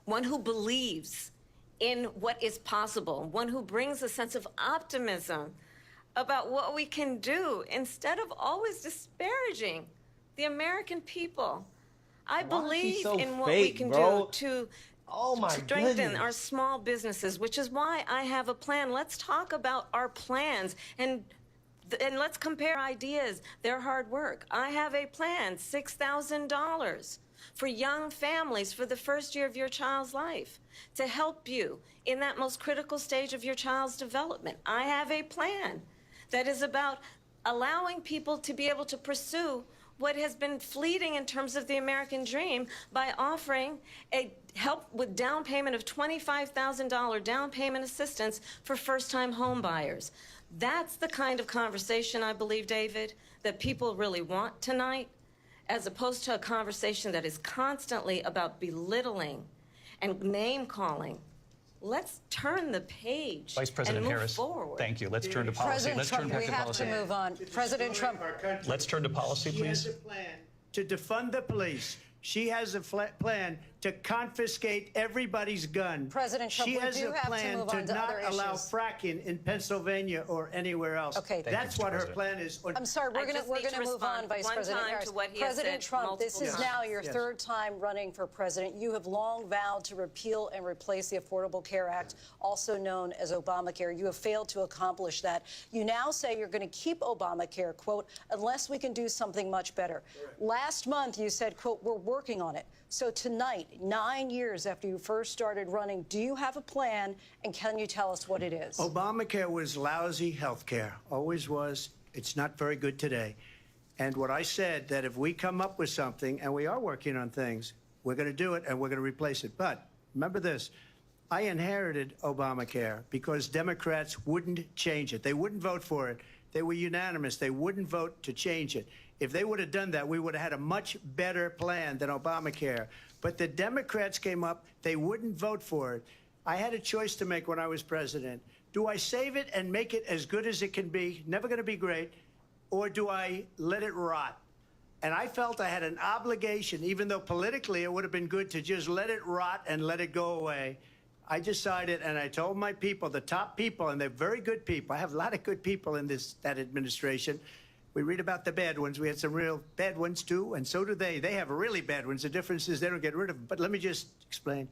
one who believes in what is possible, one who brings a sense of optimism about what we can do instead of always disparaging the American people. I believe so in what we fake, can bro? do to Oh my strengthen goodness. our small businesses, which is why I have a plan. Let's talk about our plans and let's compare ideas, their hard work. I have a plan, $6,000 for young families for the first year of your child's life to help you in that most critical stage of your child's development. I have a plan that is about allowing people to be able to pursue what has been fleeting in terms of the American dream by offering a help with down payment of $25,000 down payment assistance for first-time home buyers. That's the kind of conversation, I believe, David, that people really want tonight, as opposed to a conversation that is constantly about belittling and name calling. Let's turn the page Vice President and move Harris, forward. thank you. Let's turn to policy. President Let's Trump, turn we back to have policy. to move on. President Trump. Let's turn to policy, She please. has a plan to defund the police. She has a plan to confiscate everybody's gun. President Trump, she we has do a have to plan move to on to not other allow issues. fracking in Pennsylvania or anywhere else. Okay. That's Thank you, what Mr. her President. plan is. I'm sorry, we're I just going need to to move on, respond Vice one President time Harris. to what he has President said Trump, this is multiple now times. your Yes. third time running for president. You have long vowed to repeal and replace the Affordable Care Act, also known as Obamacare. You have failed to accomplish that. You now say you're going to keep Obamacare, quote, unless we can do something much better. Last month, you said, quote, we're working on it. So tonight, 9 years after you first started running, do you have a plan, and can you tell us what it is? Obamacare was lousy health care, always was. It's not very good today. And what I said, that if we come up with something, and we are working on things, we're going to do it and we're going to replace it. But remember this, I inherited Obamacare because Democrats wouldn't change it. They wouldn't vote for it. They were unanimous. They wouldn't vote to change it. If they would have done that, we would have had a much better plan than Obamacare. But the Democrats came up. They wouldn't vote for it. I had a choice to make when I was president. Do I save it and make it as good as it can be, never going to be great, or do I let it rot? And I felt I had an obligation, even though politically it would have been good to just let it rot and let it go away. I decided, and I told my people, the top people, and they're very good people. I have a lot of good people in that administration. We read about the bad ones. We had some real bad ones, too, and so do they. They have really bad ones. The difference is they don't get rid of them. But let me just explain.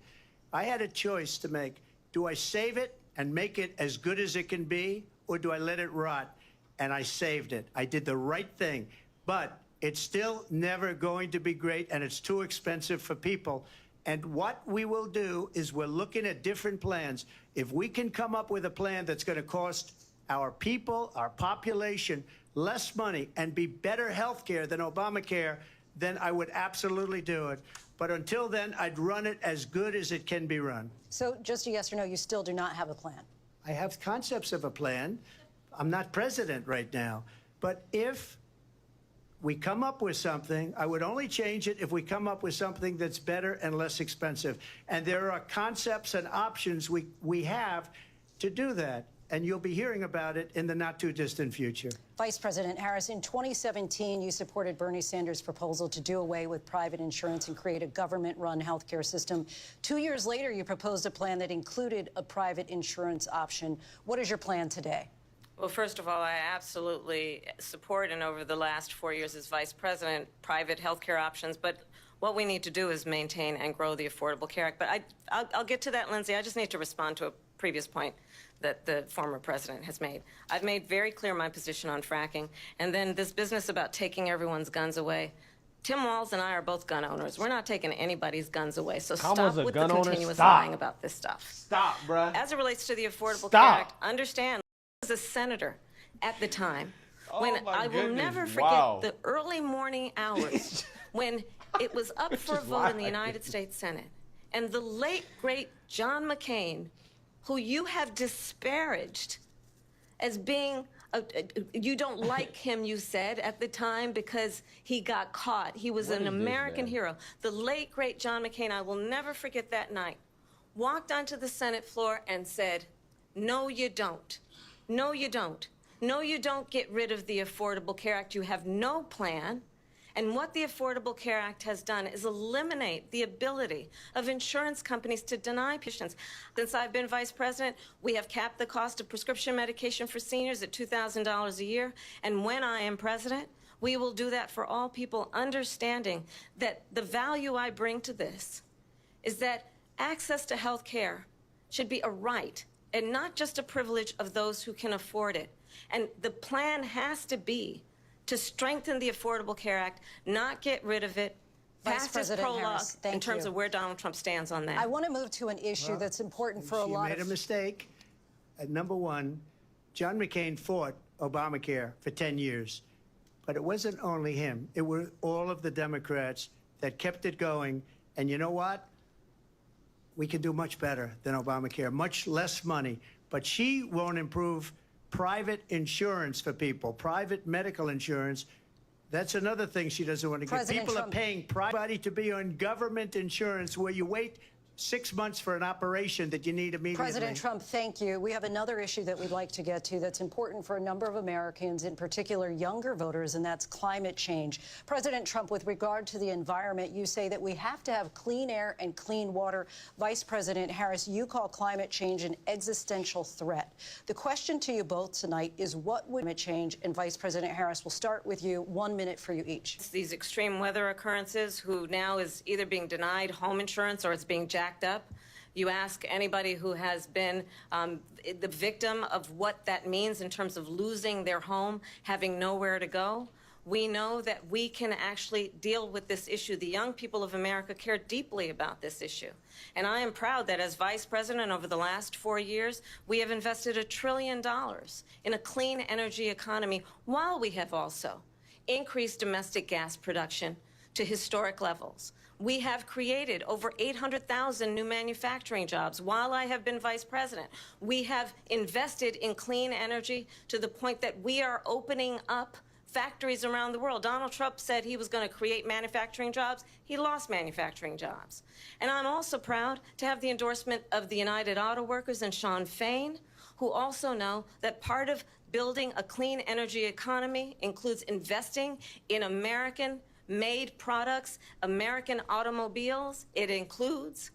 I had a choice to make. Do I save it and make it as good as it can be, or do I let it rot? And I saved it. I did the right thing. But it's still never going to be great, and it's too expensive for people. And what we will do is we're looking at different plans. If we can come up with a plan that's going to cost our people, our population, less money and be better health care than Obamacare, then I would absolutely do it. But until then, I'd run it as good as it can be run. So just a yes or no, you still do not have a plan? I have concepts of a plan. I'm not president right now. But if we come up with something, I would only change it if we come up with something that's better and less expensive. And there are concepts and options we have to do that. And you'll be hearing about it in the not-too-distant future. Vice President Harris, in 2017, you supported Bernie Sanders' proposal to do away with private insurance and create a government-run healthcare system. 2 years later, you proposed a plan that included a private insurance option. What is your plan today? Well, first of all, I absolutely support, and over the last 4 years as vice president, private health care options. But what we need to do is maintain and grow the Affordable Care Act. But I'll get to that, Lindsay. I just need to respond to a previous point that the former president has made. I've made very clear my position on fracking. And then this business about taking everyone's guns away. Tim Walz and I are both gun owners. We're not taking anybody's guns away. So stop with the continuous lying about this stuff. Stop, bruh. As it relates to the Affordable Stop. Care Act, understand, I was a senator at the time when Oh, my I will goodness. never forget Wow. the early morning hours when it was up for a Just vote in the lying. United States Senate. And the late, great John McCain, who you have disparaged as being, you don't like him, you said, at the time because he got caught. He was What an is this, American man? hero. The late, great John McCain, I will never forget that night, walked onto the Senate floor and said, no, you don't. No, you don't. No, you don't get rid of the Affordable Care Act. You have no plan. And what the Affordable Care Act has done is eliminate the ability of insurance companies to deny patients. Since I've been vice president, we have capped the cost of prescription medication for seniors at $2,000 a year. And when I am president, we will do that for all people, understanding that the value I bring to this is that access to health care should be a right and not just a privilege of those who can afford it. And the plan has to be to strengthen the Affordable Care Act, not get rid of it, Vice pass as President prologue Harris, thank in terms you. of where Donald Trump stands on that. I want to move to an issue that's important for a She lot made of... a mistake. Number one, John McCain fought Obamacare for 10 years. But it wasn't only him. It were all of the Democrats that kept it going. And you know what? We can do much better than Obamacare, much less money. But she won't improve private insurance for people, private medical insurance. That's another thing she doesn't want to get. President People Trump- are paying private to be on government insurance where you wait 6 months for an operation that you need immediately. President Trump, thank you. We have another issue that we'd like to get to that's important for a number of Americans, in particular younger voters, and that's climate change. President Trump, with regard to the environment, you say that we have to have clean air and clean water. Vice President Harris, you call climate change an existential threat. The question to you both tonight is, what would climate change? And Vice President Harris, we'll start with you. 1 minute for you each. These extreme weather occurrences, who now is either being denied home insurance or it's being jacked up. You ask anybody who has been the victim of what that means in terms of losing their home, having nowhere to go. We know that we can actually deal with this issue. The young people of America care deeply about this issue. And I am proud that as Vice President over the last 4 years, we have invested $1 trillion in a clean energy economy, while we have also increased domestic gas production to historic levels. We have created over 800,000 new manufacturing jobs while I have been vice president. We have invested in clean energy to the point that we are opening up factories around the world. Donald Trump said he was going to create manufacturing jobs. He lost manufacturing jobs. And I'm also proud to have the endorsement of the United Auto Workers and Sean Fain, who also know that part of building a clean energy economy includes investing in American-made products, American automobiles. It includes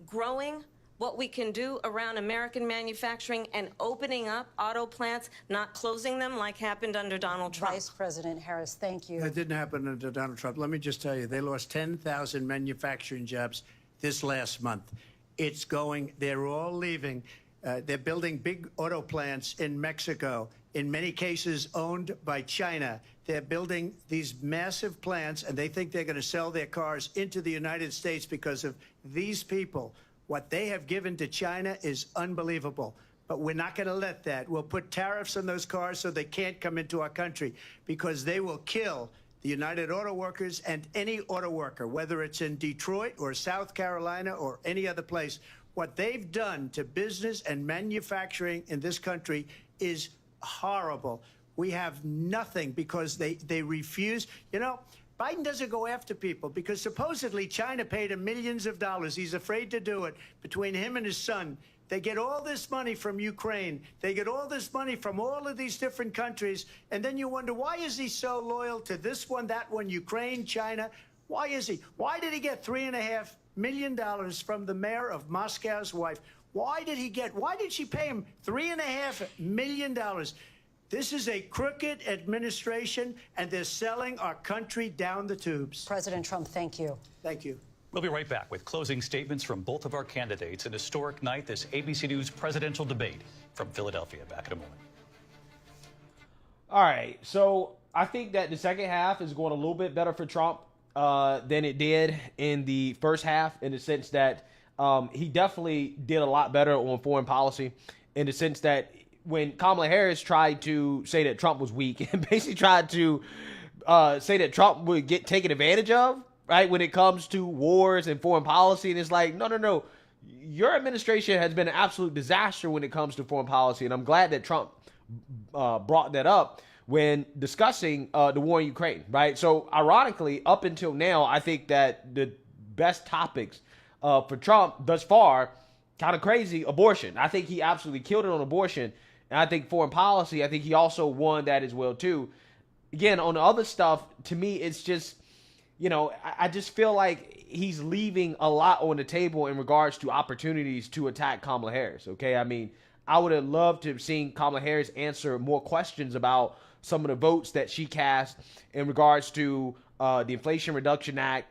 growing what we can do around American manufacturing and opening up auto plants, not closing them like happened under Donald Trump. Vice President Harris, thank you. That didn't happen under Donald Trump. Let me just tell you, they lost 10,000 manufacturing jobs this last month. It's going, they're all leaving. They're building big auto plants in Mexico, in many cases owned by China. They're building these massive plants, and they think they're going to sell their cars into the United States because of these people. What they have given to China is unbelievable. But we're not going to let that. We'll put tariffs on those cars so they can't come into our country, because they will kill the United Auto Workers and any auto worker, whether it's in Detroit or South Carolina or any other place. What they've done to business and manufacturing in this country is horrible. We have nothing because they refuse. You know, Biden doesn't go after people because supposedly China paid him millions of dollars. He's afraid to do it. Between him and his son, they get all this money from Ukraine. They get all this money from all of these different countries. And then you wonder, why is he so loyal to this one, that one, Ukraine, China? Why is he? Why did he get $3.5 million from the mayor of Moscow's wife? Why did she pay him $3.5 million? This is a crooked administration, and they're selling our country down the tubes. President Trump, thank you. Thank you. We'll be right back with closing statements from both of our candidates. An historic night, this ABC News presidential debate from Philadelphia. Back in a moment. All right, so I think that the second half is going a little bit better for Trump than it did in the first half, in the sense that he definitely did a lot better on foreign policy, in the sense that when Kamala Harris tried to say that Trump was weak and basically tried to say that Trump would get taken advantage of, right, when it comes to wars and foreign policy, and it's like, no. Your administration has been an absolute disaster when it comes to foreign policy, and I'm glad that Trump brought that up when discussing the war in Ukraine, right? So, ironically, up until now, I think that the best topics for Trump thus far, kind of crazy, abortion. I think he absolutely killed it on abortion. And I think foreign policy, I think he also won that as well, too. Again, on the other stuff, to me, it's just, you know, I just feel like he's leaving a lot on the table in regards to opportunities to attack Kamala Harris, okay? I mean, I would have loved to have seen Kamala Harris answer more questions about some of the votes that she cast in regards to the Inflation Reduction Act,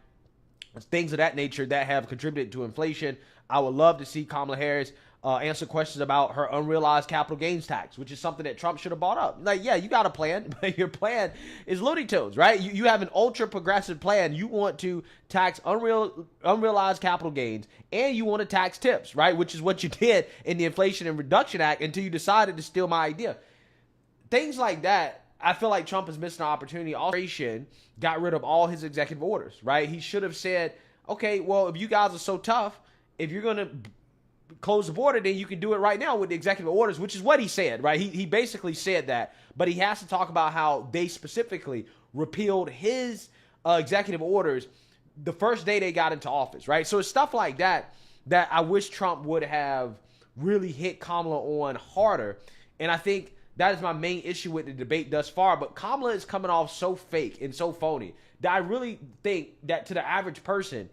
things of that nature that have contributed to inflation. I would love to see Kamala Harris answer questions about her unrealized capital gains tax, which is something that Trump should have brought up. Like, yeah, you got a plan, but your plan is Looney Tunes, right? You have an ultra progressive plan. You want to tax unrealized capital gains, and you want to tax tips, right? Which is what you did in the Inflation and Reduction Act until you decided to steal my idea. Things like that, I feel like Trump is missing an opportunity. Also, got rid of all his executive orders, right? He should have said, okay, well, if you guys are so tough, if you're going to close the border, then you can do it right now with the executive orders, which is what he said, right? He basically said that, but he has to talk about how they specifically repealed his executive orders the first day they got into office, right? So it's stuff like that that I wish Trump would have really hit Kamala on harder. And I think that is my main issue with the debate thus far. But Kamala is coming off so fake and so phony that I really think that to the average person,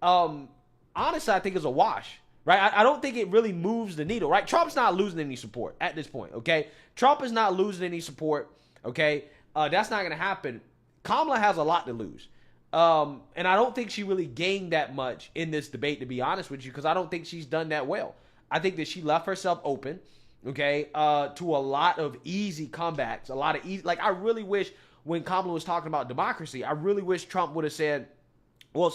honestly, I think it's a wash, right? I don't think it really moves the needle, right? Trump's not losing any support at this point, okay? Trump is not losing any support, okay? That's not going to happen. Kamala has a lot to lose. And I don't think she really gained that much in this debate, to be honest with you, because I don't think she's done that well. I think that she left herself open, okay, to a lot of easy comebacks, a lot of easy. Like, I really wish when Kamala was talking about democracy, I really wish Trump would have said, well,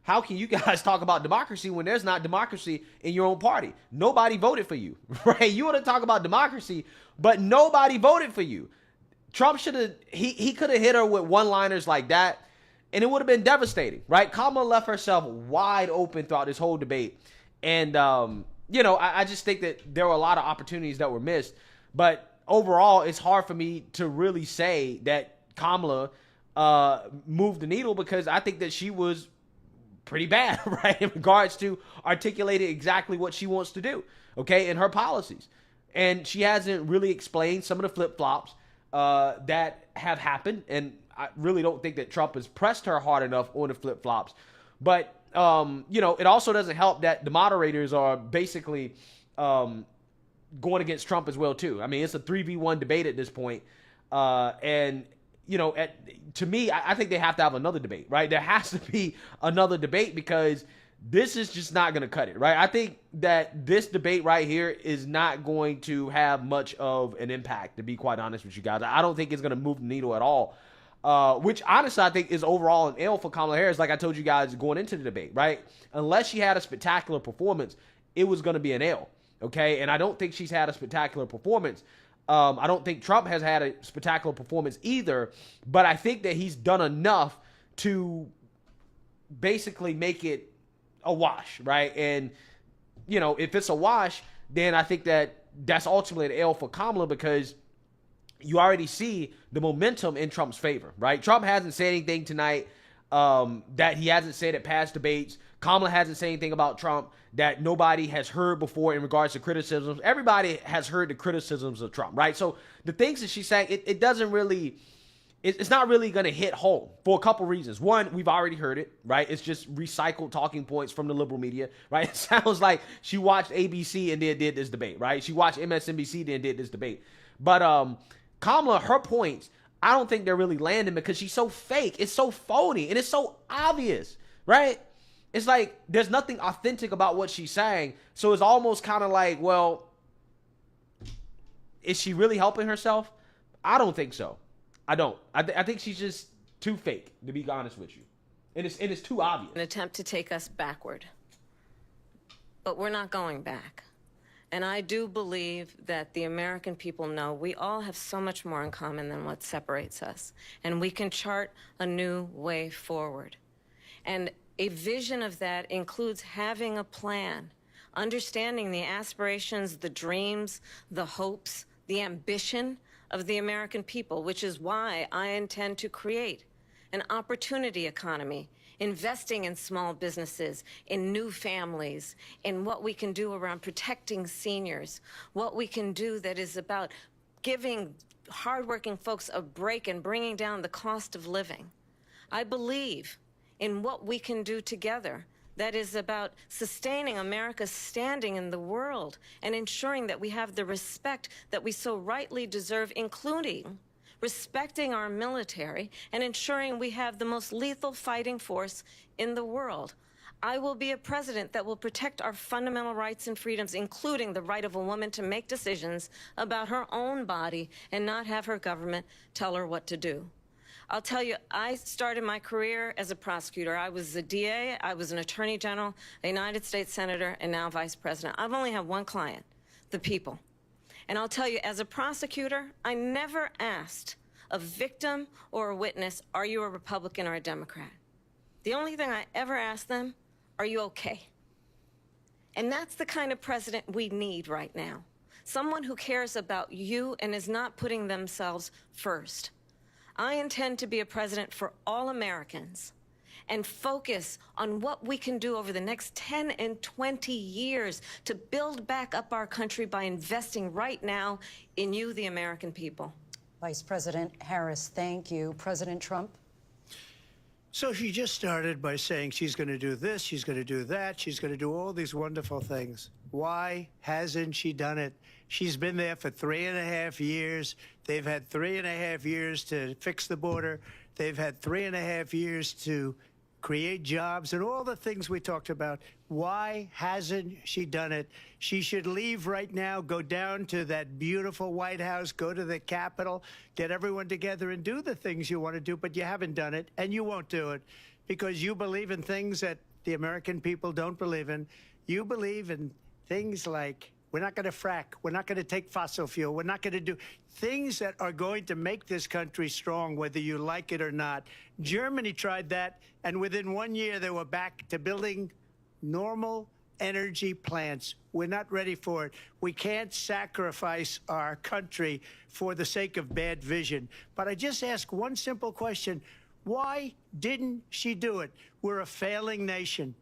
how can you guys talk about democracy when there's not democracy in your own party? Nobody voted for you, right? You want to talk about democracy, but nobody voted for you. Trump should have, he could have hit her with one-liners like that, and it would have been devastating, right? Kamala left herself wide open throughout this whole debate. And, you know, I just think that there were a lot of opportunities that were missed. But overall, it's hard for me to really say that Kamala moved the needle, because I think that she was pretty bad, right, in regards to articulating exactly what she wants to do, okay, in her policies. And she hasn't really explained some of the flip-flops that have happened. And I really don't think that Trump has pressed her hard enough on the flip-flops. But, you know, it also doesn't help that the moderators are basically going against Trump as well, too. I mean, it's a 3v1 debate at this point. And, you know, to me, I think they have to have another debate, right? There has to be another debate, because this is just not going to cut it, right? I think that this debate right here is not going to have much of an impact, to be quite honest with you guys. I don't think it's going to move the needle at all. Which honestly I think is overall an L for Kamala Harris, like I told you guys going into the debate, right? Unless she had a spectacular performance, it was going to be an L, okay? And I don't think she's had a spectacular performance. I don't think Trump has had a spectacular performance either, but I think that he's done enough to basically make it a wash, right? And, you know, if it's a wash, then I think that that's ultimately an L for Kamala, because you already see the momentum in Trump's favor, right? Trump hasn't said anything tonight that he hasn't said at past debates. Kamala hasn't said anything about Trump that nobody has heard before in regards to criticisms. Everybody has heard the criticisms of Trump, right? So the things that she's saying, it doesn't really, it's not really going to hit home for a couple reasons. One, we've already heard it, right? It's just recycled talking points from the liberal media, right? It sounds like she watched ABC and then did this debate, right? She watched MSNBC then did this debate. But Kamala, her points, I don't think they're really landing, because she's so fake. It's so phony, and it's so obvious, right? It's like there's nothing authentic about what she's saying. So it's almost kind of like, well, is she really helping herself? I don't think so. I don't. I think she's just too fake, to be honest with you. And it's too obvious. An attempt to take us backward. But we're not going back. And I do believe that the American people know we all have so much more in common than what separates us. And we can chart a new way forward. And a vision of that includes having a plan, understanding the aspirations, the dreams, the hopes, the ambition of the American people, which is why I intend to create an opportunity economy, investing in small businesses, in new families, in what we can do around protecting seniors, what we can do that is about giving hardworking folks a break and bringing down the cost of living. I believe in what we can do together that is about sustaining America's standing in the world and ensuring that we have the respect that we so rightly deserve, including respecting our military and ensuring we have the most lethal fighting force in the world. I will be a president that will protect our fundamental rights and freedoms, including the right of a woman to make decisions about her own body and not have her government tell her what to do. I'll tell you, I started my career as a prosecutor. I was a DA, I was an attorney general, a United States senator, and now vice president. I've only had one client, the people. And I'll tell you, as a prosecutor, I never asked a victim or a witness, are you a Republican or a Democrat? The only thing I ever asked them, are you okay? And that's the kind of president we need right now. Someone who cares about you and is not putting themselves first. I intend to be a president for all Americans. and focus on what we can do over the next 10 and 20 years to build back up our country by investing right now in you, the American people. Vice President Harris, thank you. President Trump? So she just started by saying she's going to do this, she's going to do that, she's going to do all these wonderful things. Why hasn't she done it? She's been there for 3.5 years. They've had 3.5 years to fix the border. They've had 3.5 years to create jobs and all the things we talked about. Why hasn't she done it? She should leave right now, go down to that beautiful White House, go to the Capitol, get everyone together and do the things you want to do, but you haven't done it, and you won't do it because you believe in things that the American people don't believe in. You believe in things like we're not going to frack, we're not going to take fossil fuel, we're not going to do things that are going to make this country strong, whether you like it or not. Germany tried that, and within 1 year, they were back to building normal energy plants. We're not ready for it. We can't sacrifice our country for the sake of bad vision. But I just ask one simple question. Why didn't she do it? We're a failing nation.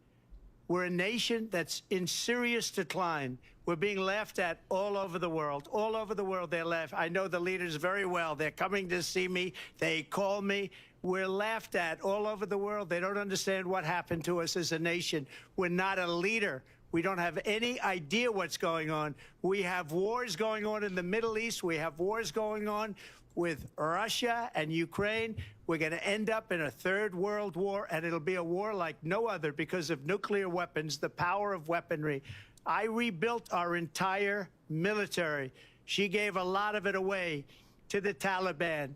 We're a nation that's in serious decline. We're being laughed at all over the world. All over the world, they're laughed. I know the leaders very well. They're coming to see me. They call me. We're laughed at all over the world. They don't understand what happened to us as a nation. We're not a leader. We don't have any idea what's going on. We have wars going on in the Middle East. We have wars going on with Russia and Ukraine. We're going to end up in a third world war, and it'll be a war like no other because of nuclear weapons, the power of weaponry. I rebuilt our entire military. She gave a lot of it away to the Taliban.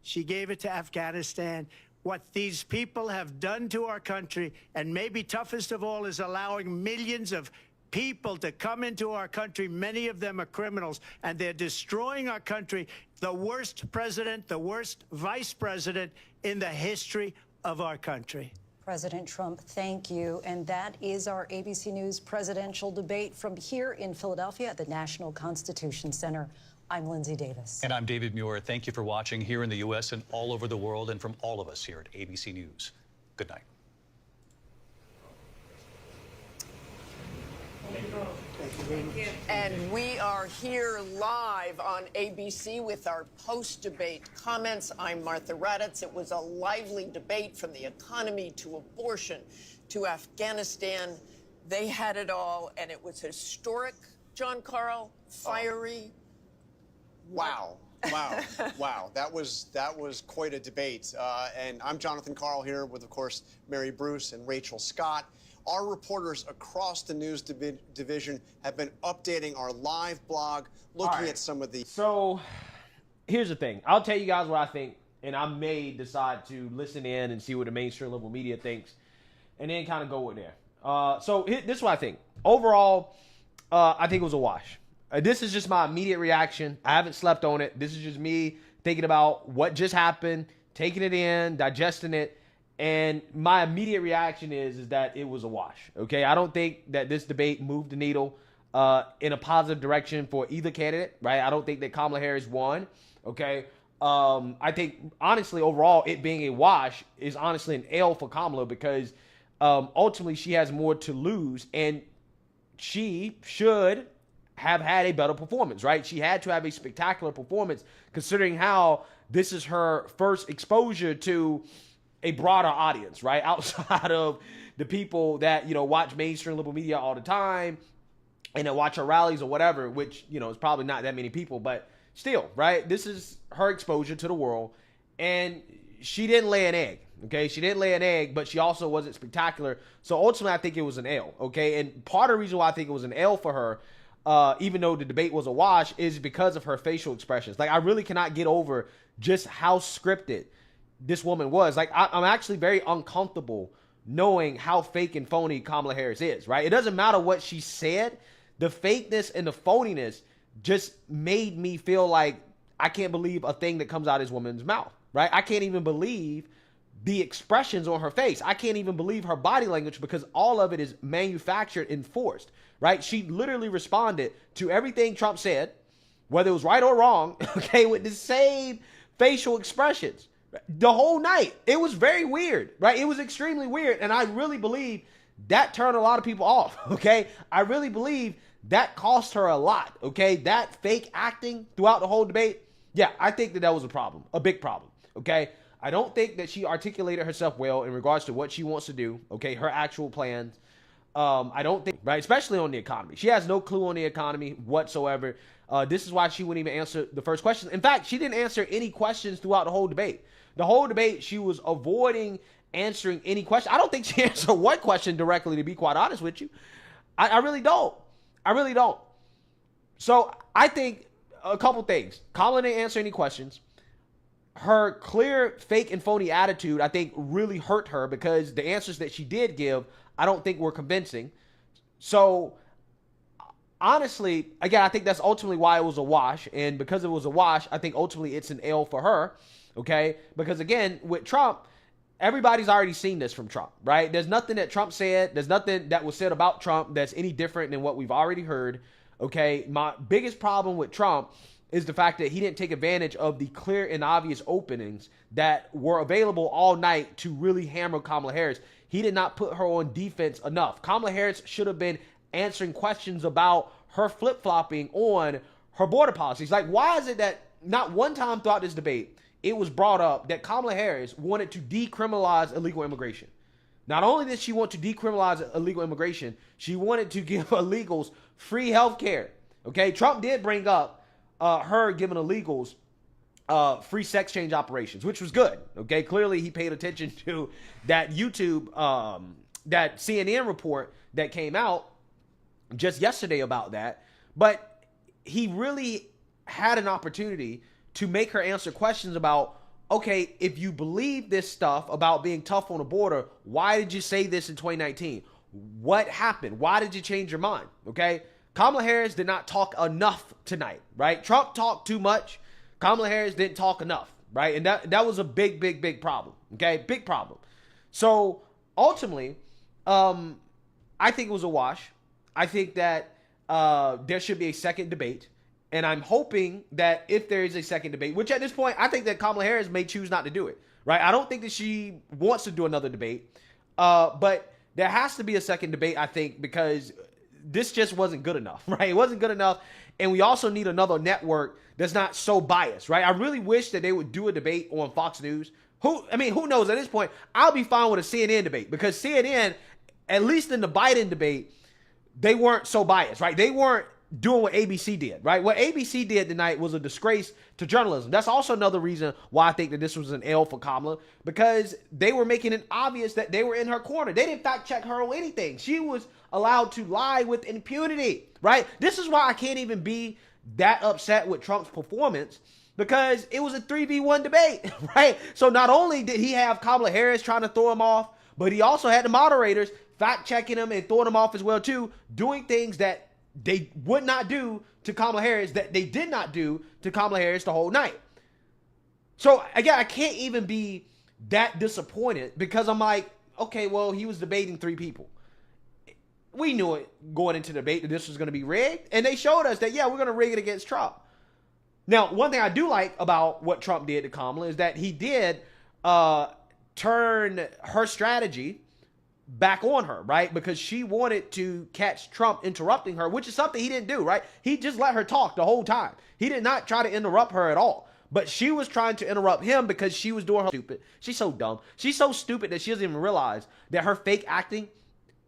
She gave it to Afghanistan. What these people have done to our country, and maybe toughest of all, is allowing millions of people to come into our country. Many of them are criminals, and they're destroying our country. The worst president, the worst vice president in the history of our country. President Trump, thank you. And that is our ABC News presidential debate from here in Philadelphia at the National Constitution Center. I'm Lindsay Davis. And I'm David Muir. Thank you for watching here in the U.S. and all over the world, and from all of us here at ABC News. Good night. Thank you. And we are here live on ABC with our post-debate comments. I'm Martha Raddatz. It was a lively debate from the economy to abortion to Afghanistan. They had it all, and it was historic, John Carl, fiery. Wow. Wow. Wow. That was quite a debate. And I'm Jonathan Carl here with, of course, Mary Bruce and Rachel Scott. Our reporters across the news division have been updating our live blog, looking at some of the... So here's the thing. I'll tell you guys what I think, and I may decide to listen in and see what the mainstream liberal media thinks, and then kind of go with there. So this is what I think. Overall, I think it was a wash. This is just my immediate reaction. I haven't slept on it. This is just me thinking about what just happened, taking it in, digesting it. And my immediate reaction is that it was a wash. Okay, I don't think that this debate moved the needle in a positive direction for either candidate, right? I don't think that Kamala Harris won. Okay, I think honestly, overall, it being a wash is honestly an L for Kamala because ultimately she has more to lose, and she should have had a better performance, right? She had to have a spectacular performance considering how this is her first exposure to a broader audience, right? Outside of the people that, watch mainstream liberal media all the time and that watch her rallies or whatever, which, is probably not that many people, but still, right? This is her exposure to the world, and she didn't lay an egg, okay? She didn't lay an egg, but she also wasn't spectacular. So ultimately, I think it was an L, okay? And part of the reason why I think it was an L for her, even though the debate was a wash, is because of her facial expressions. Like, I really cannot get over just how scripted this woman was. Like, I'm actually very uncomfortable knowing how fake and phony Kamala Harris is, right? It doesn't matter what she said. The fakeness and the phoniness just made me feel like I can't believe a thing that comes out of this woman's mouth, right? I can't even believe the expressions on her face. I can't even believe her body language because all of it is manufactured and forced, right? She literally responded to everything Trump said, whether it was right or wrong, okay, with the same facial expressions. The whole night. It was very weird, right? It was extremely weird. And I really believe that turned a lot of people off, okay? I really believe that cost her a lot, okay? That fake acting throughout the whole debate, yeah, I think that was a problem, a big problem, okay? I don't think that she articulated herself well in regards to what she wants to do, okay? Her actual plans. I don't think, right? Especially on the economy. She has no clue on the economy whatsoever. This is why she wouldn't even answer the first question. In fact, she didn't answer any questions throughout the whole debate. The whole debate, she was avoiding answering any question. I don't think she answered one question directly, to be quite honest with you. I really don't. I really don't. So I think a couple things. Kamala didn't answer any questions. Her clear fake and phony attitude, I think, really hurt her because the answers that she did give, I don't think were convincing. So honestly, again, I think that's ultimately why it was a wash. And because it was a wash, I think ultimately it's an L for her. Okay, because again, with Trump, everybody's already seen this from Trump, right? There's nothing that Trump said. There's nothing that was said about Trump that's any different than what we've already heard. Okay, my biggest problem with Trump is the fact that he didn't take advantage of the clear and obvious openings that were available all night to really hammer Kamala Harris. He did not put her on defense enough. Kamala Harris should have been answering questions about her flip-flopping on her border policies. Like, why is it that not one time throughout this debate it was brought up that Kamala Harris wanted to decriminalize illegal immigration? Not only did she want to decriminalize illegal immigration, she wanted to give illegals free health care. Okay, Trump did bring up her giving illegals free sex change operations, which was good. Okay, clearly he paid attention to that YouTube, that CNN report that came out just yesterday about that. But he really had an opportunity to make her answer questions about, okay, if you believe this stuff about being tough on the border, why did you say this in 2019? What happened? Why did you change your mind? Okay, Kamala Harris did not talk enough tonight, right? Trump talked too much. Kamala Harris didn't talk enough, right? And that was a big problem, okay? Big problem. So ultimately, I think it was a wash. I think that there should be a second debate. And I'm hoping that if there is a second debate, which at this point, I think that Kamala Harris may choose not to do it, right? I don't think that she wants to do another debate. But there has to be a second debate, I think, because this just wasn't good enough, right? It wasn't good enough. And we also need another network that's not so biased, right? I really wish that they would do a debate on Fox News. Who knows at this point? I'll be fine with a CNN debate because CNN, at least in the Biden debate, they weren't so biased, right? They weren't doing what ABC did, right? What ABC did tonight was a disgrace to journalism. That's also another reason why I think that this was an L for Kamala, because they were making it obvious that they were in her corner. They didn't fact check her on anything. She was allowed to lie with impunity, right? This is why I can't even be that upset with Trump's performance, because it was a 3v1 debate, right? So not only did he have Kamala Harris trying to throw him off, but he also had the moderators fact checking him and throwing him off as well too, doing things that they would not do to Kamala Harris that they did not do to Kamala Harris the whole night. So again, I can't even be that disappointed because I'm like, okay, well, he was debating three people. We knew it going into the debate that this was going to be rigged, and they showed us that, yeah, we're going to rig it against Trump. Now, one thing I do like about what Trump did to Kamala is that he did turn her strategy back on her, right? Because she wanted to catch Trump interrupting her, which is something he didn't do, right? He just let her talk the whole time. He did not try to interrupt her at all. But she was trying to interrupt him because she was doing her stupid. She's so dumb. She's so stupid that she doesn't even realize that her fake acting,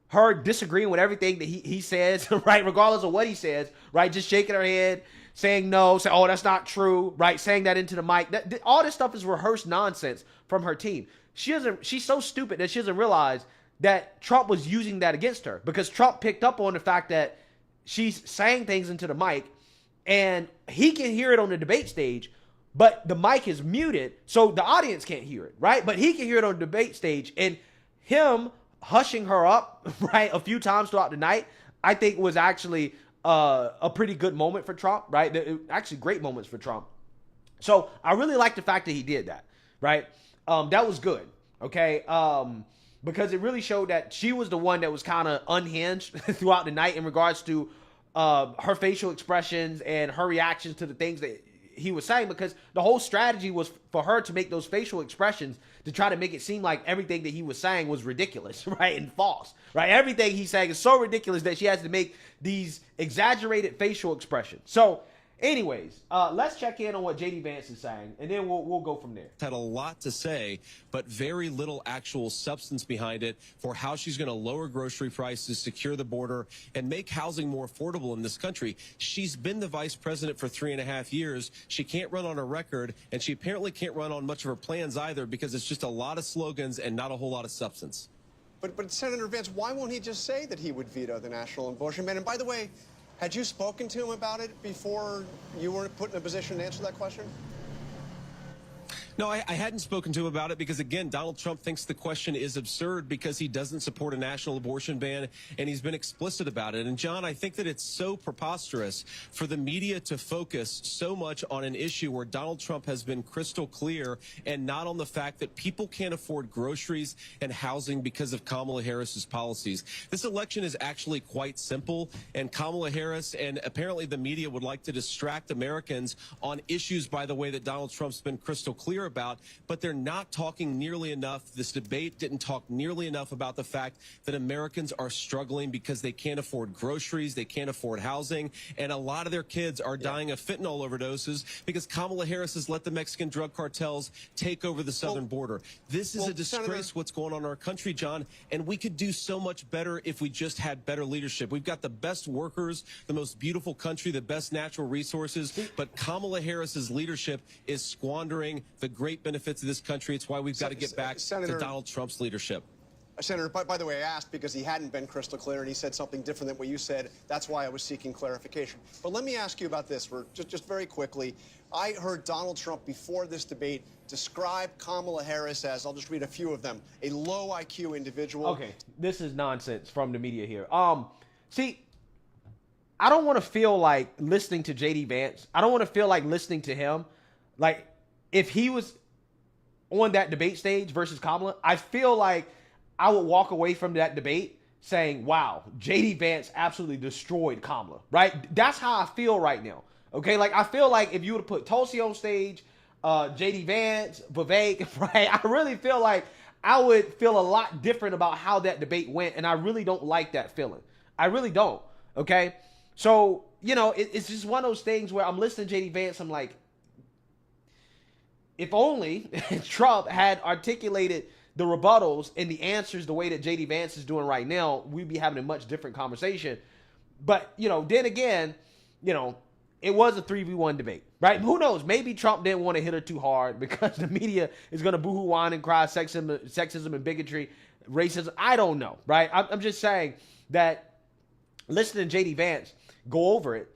her disagreeing with everything that he says, right? Regardless of what he says, right? Just shaking her head, saying no, saying, oh, that's not true, right? Saying that into the mic. All this stuff is rehearsed nonsense from her team. She's so stupid that she doesn't realize that Trump was using that against her, because Trump picked up on the fact that she's saying things into the mic and he can hear it on the debate stage, but the mic is muted, so the audience can't hear it, right? But he can hear it on the debate stage, and him hushing her up, right, a few times throughout the night, I think was actually a pretty good moment for Trump, right? Actually great moments for Trump. So I really like the fact that he did that, right? That was good, okay? Because it really showed that she was the one that was kind of unhinged throughout the night in regards to her facial expressions and her reactions to the things that he was saying, because the whole strategy was for her to make those facial expressions to try to make it seem like everything that he was saying was ridiculous, right, and false, right? Everything he's saying is so ridiculous that she has to make these exaggerated facial expressions. So anyways, let's check in on what J.D. Vance is saying, and then we'll go from there. Had a lot to say, but very little actual substance behind it for how she's going to lower grocery prices, secure the border, and make housing more affordable in this country. She's been the vice president for 3.5 years. She can't run on a record, and she apparently can't run on much of her plans either, because it's just a lot of slogans and not a whole lot of substance. But Senator Vance, why won't he just say that he would veto the national abortion ban? And by the way, had you spoken to him about it before you were put in a position to answer that question? No, I hadn't spoken to him about it because, again, Donald Trump thinks the question is absurd because he doesn't support a national abortion ban, and he's been explicit about it. And, John, I think that it's so preposterous for the media to focus so much on an issue where Donald Trump has been crystal clear and not on the fact that people can't afford groceries and housing because of Kamala Harris's policies. This election is actually quite simple, and Kamala Harris and apparently the media would like to distract Americans on issues, by the way, that Donald Trump's been crystal clear about, but they're not talking nearly enough. This debate didn't talk nearly enough about the fact that Americans are struggling because they can't afford groceries, they can't afford housing, and a lot of their kids are dying of fentanyl overdoses because Kamala Harris has let the Mexican drug cartels take over the southern border. This is a disgrace, Senator, what's going on in our country, John, and we could do so much better if we just had better leadership. We've got the best workers, the most beautiful country, the best natural resources, but Kamala Harris's leadership is squandering the great benefits of this country. It's why we've got to get back to Donald Trump's leadership. Senator, by the way, I asked because he hadn't been crystal clear and he said something different than what you said. That's why I was seeking clarification. But let me ask you about this just very quickly. I heard Donald Trump before this debate describe Kamala Harris as, I'll just read a few of them, a low IQ individual. Okay, this is nonsense from the media here. See, I don't want to feel like listening to J.D. Vance. I don't want to feel like listening to him. Like, if he was on that debate stage versus Kamala, I feel like I would walk away from that debate saying, wow, J.D. Vance absolutely destroyed Kamala, right? That's how I feel right now, okay? Like, I feel like if you would have put Tulsi on stage, J.D. Vance, Vivek, right? I really feel like I would feel a lot different about how that debate went, and I really don't like that feeling. I really don't, okay? So, you know, it's just one of those things where I'm listening to J.D. Vance, I'm like, if only Trump had articulated the rebuttals and the answers the way that J.D. Vance is doing right now, we'd be having a much different conversation. But, you know, then again, you know, it was a 3v1 debate, right? Who knows? Maybe Trump didn't want to hit her too hard because the media is going to boohoo, whine, and cry sexism and bigotry, racism. I don't know, right? I'm just saying that listening to J.D. Vance go over it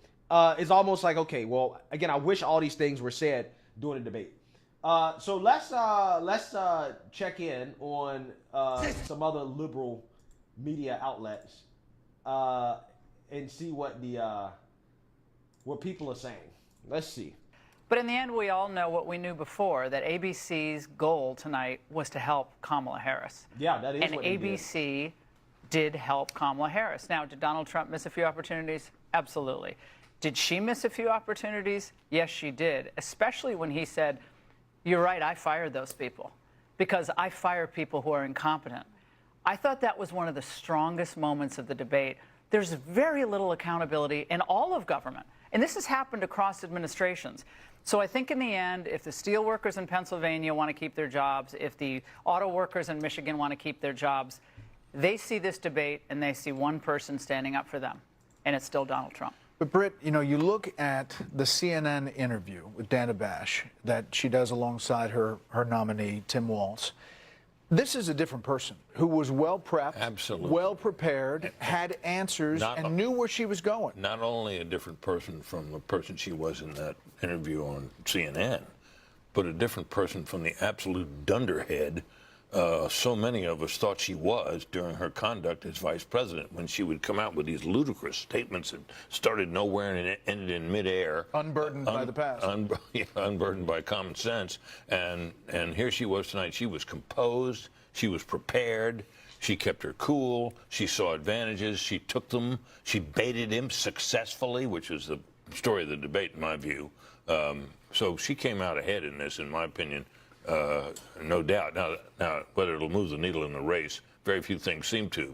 is almost like, okay, well, again, I wish all these things were said during the debate. So let's check in on some other liberal media outlets and see what people are saying. Let's see. But in the end, we all know what we knew before, that ABC's goal tonight was to help Kamala Harris. Yeah, that is and what they ABC did help Kamala Harris. Now, did Donald Trump miss a few opportunities? Absolutely. Did she miss a few opportunities? Yes, she did, especially when he said, you're right, I fired those people because I fire people who are incompetent. I thought that was one of the strongest moments of the debate. There's very little accountability in all of government, and this has happened across administrations. So I think in the end, if the steel workers in Pennsylvania want to keep their jobs, if the auto workers in Michigan want to keep their jobs, they see this debate and they see one person standing up for them, and it's still Donald Trump. But Britt, you know, you look at the CNN interview with Dana Bash that she does alongside her nominee, Tim Walz. This is a different person who was well prepped, absolutely well prepared, had answers, and knew where she was going. Not only a different person from the person she was in that interview on CNN, but a different person from the absolute dunderhead so many of us thought she was during her conduct as vice president, when she would come out with these ludicrous statements that started nowhere and ended in midair. Unburdened by the past. Unburdened by common sense. And here she was tonight. She was composed. She was prepared. She kept her cool. She saw advantages. She took them. She baited him successfully, which was the story of the debate, in my view. So she came out ahead in this, in my opinion, no doubt. Now, whether it'll move the needle in the race, very few things seem to,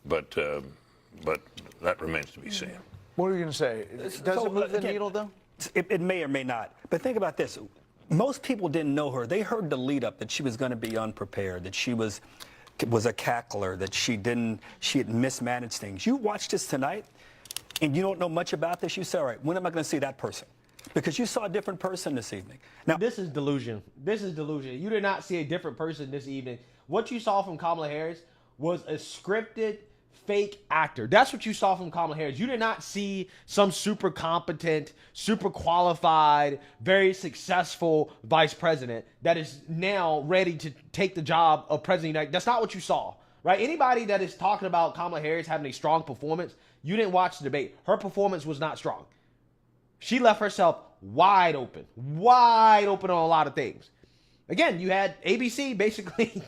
but that remains to be seen. What are you going to say? Does it move the needle, though? It may or may not. But think about this. Most people didn't know her. They heard the lead up that she was going to be unprepared, that she was a cackler, that she had mismanaged things. You watch this tonight and you don't know much about this. You say, all right, when am I going to see that person? Because you saw a different person this evening. Now, this is delusion. This is delusion. You did not see a different person this evening. What you saw from Kamala Harris was a scripted fake actor. That's what you saw from Kamala Harris. You did not see some super competent, super qualified, very successful vice president that is now ready to take the job of president of the United States. That's not what you saw, right? Anybody that is talking about Kamala Harris having a strong performance, you didn't watch the debate. Her performance was not strong. She left herself wide open on a lot of things. Again, you had ABC basically,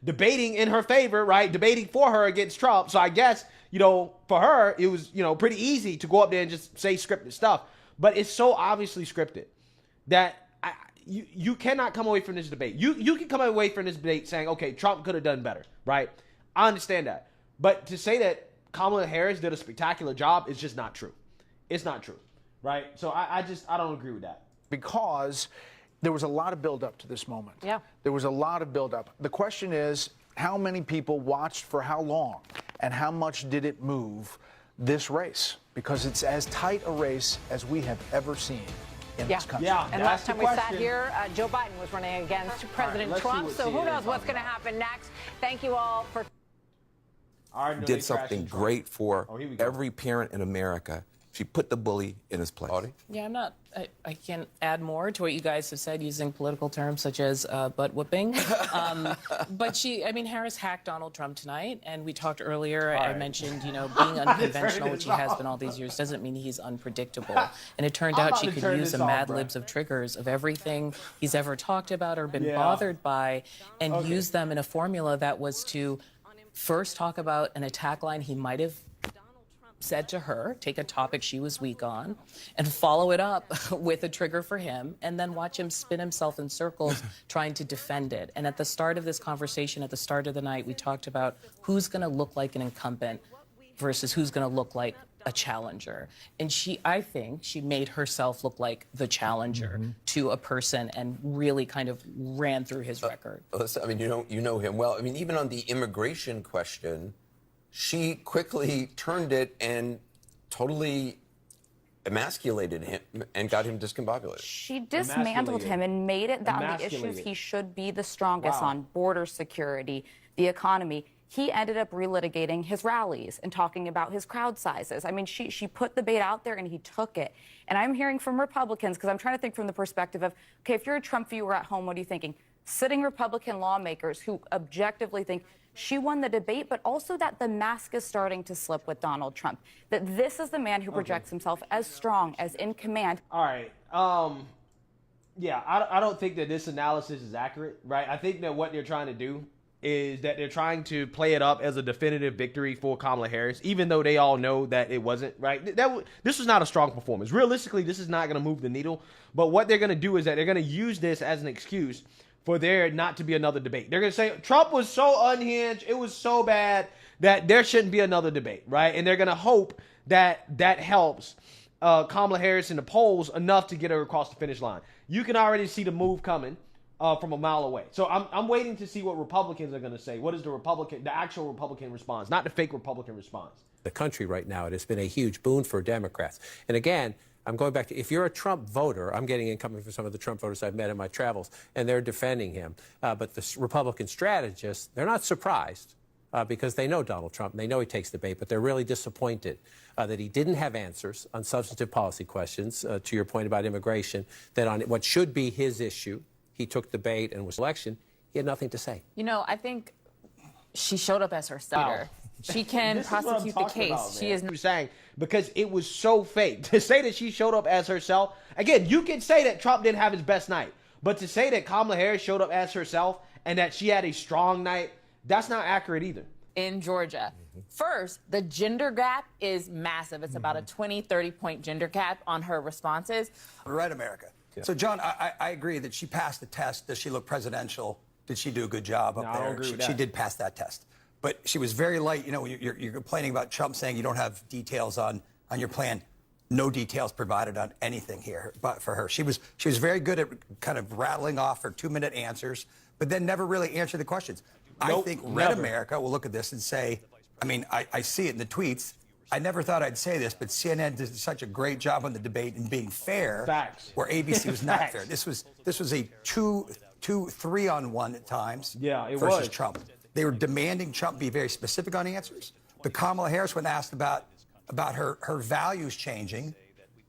debating in her favor, right? Debating for her against Trump. So I guess, for her, it was, pretty easy to go up there and just say scripted stuff. But it's so obviously scripted that you cannot come away from this debate. You can come away from this debate saying, okay, Trump could have done better, right? I understand that. But to say that Kamala Harris did a spectacular job is just not true. It's not true, right? So I don't agree with that. Because there was a lot of buildup to this moment. Yeah. There was a lot of buildup. The question is, how many people watched for how long? And how much did it move this race? Because it's as tight a race as we have ever seen in this country. Yeah, and last time we sat here, Joe Biden was running against President Trump. So who knows what's going to happen next? Thank you all for... Did something great for every parent in America. She put the bully in his place. Yeah, I can't add more to what you guys have said using political terms such as butt whooping. But Harris hacked Donald Trump tonight, and we talked earlier, I mentioned, being unconventional, which he has been all these years, doesn't mean he's unpredictable. And it turned out she could use the Mad Libs of triggers of everything he's ever talked about or been bothered by and use them in a formula that was to first talk about an attack line he might have said to her, take a topic she was weak on, and follow it up with a trigger for him, and then watch him spin himself in circles trying to defend it. And at the start of this conversation, at the start of the night, we talked about who's going to look like an incumbent versus who's going to look like a challenger. And I think she made herself look like the challenger to a person and really kind of ran through his record. Listen, you know him well. Even on the immigration question, she quickly turned it and totally emasculated him and got him discombobulated. She dismantled him and made it that on the issues he should be the strongest on, border security, the economy. He ended up relitigating his rallies and talking about his crowd sizes. She put the bait out there and he took it. And I'm hearing from Republicans, because I'm trying to think from the perspective of, okay, if you're a Trump viewer at home, what are you thinking? Sitting Republican lawmakers who objectively think she won the debate, but also that the mask is starting to slip with Donald Trump. That this is the man who projects himself as strong, as in command. All right. I don't think that this analysis is accurate, right? I think that what they're trying to do is that they're trying to play it up as a definitive victory for Kamala Harris, even though they all know that it wasn't, right? This was not a strong performance. Realistically, this is not going to move the needle. But what they're going to do is that they're going to use this as an excuse for there not to be another debate. They're going to say, Trump was so unhinged, it was so bad that there shouldn't be another debate, right? And they're going to hope that that helps Kamala Harris in the polls enough to get her across the finish line. You can already see the move coming from a mile away. So I'm waiting to see what Republicans are going to say. What is the actual Republican response, not the fake Republican response? The country right now, it has been a huge boon for Democrats. And again, I'm going back to, if you're a Trump voter, I'm getting incoming from some of the Trump voters I've met in my travels, and they're defending him. But the Republican strategists, they're not surprised because they know Donald Trump, and they know he takes the bait, but they're really disappointed that he didn't have answers on substantive policy questions, to your point about immigration, that on what should be his issue, he took the bait and was election, he had nothing to say. I think she showed up as herself. Wow. She can prosecute the case. About, she is saying because it was so fake to say that she showed up as herself. Again, you can say that Trump didn't have his best night, but to say that Kamala Harris showed up as herself and that she had a strong night, that's not accurate either. in Georgia. First, the gender gap is massive. It's about a 20-30 point gender gap on her responses. Right, America. Yeah. So, John, I agree that she passed the test. Does she look presidential? Did she do a good job up there? I don't agree with that. She did pass that test. But she was very light. You know, you're complaining about Trump saying you don't have details on your plan. No details provided on anything here but for her. She was very good at kind of rattling off her 2-minute answers, but then never really answered the questions. Nope, I think Red America will look at this and say, I mean, I see it in the tweets. I never thought I'd say this, but CNN did such a great job on the debate and being fair. Facts. Where ABC was not fair. This was a 3-on-1 at times. Yeah, it versus was. Trump. They were demanding Trump be very specific on answers. But Kamala Harris, when asked about her values changing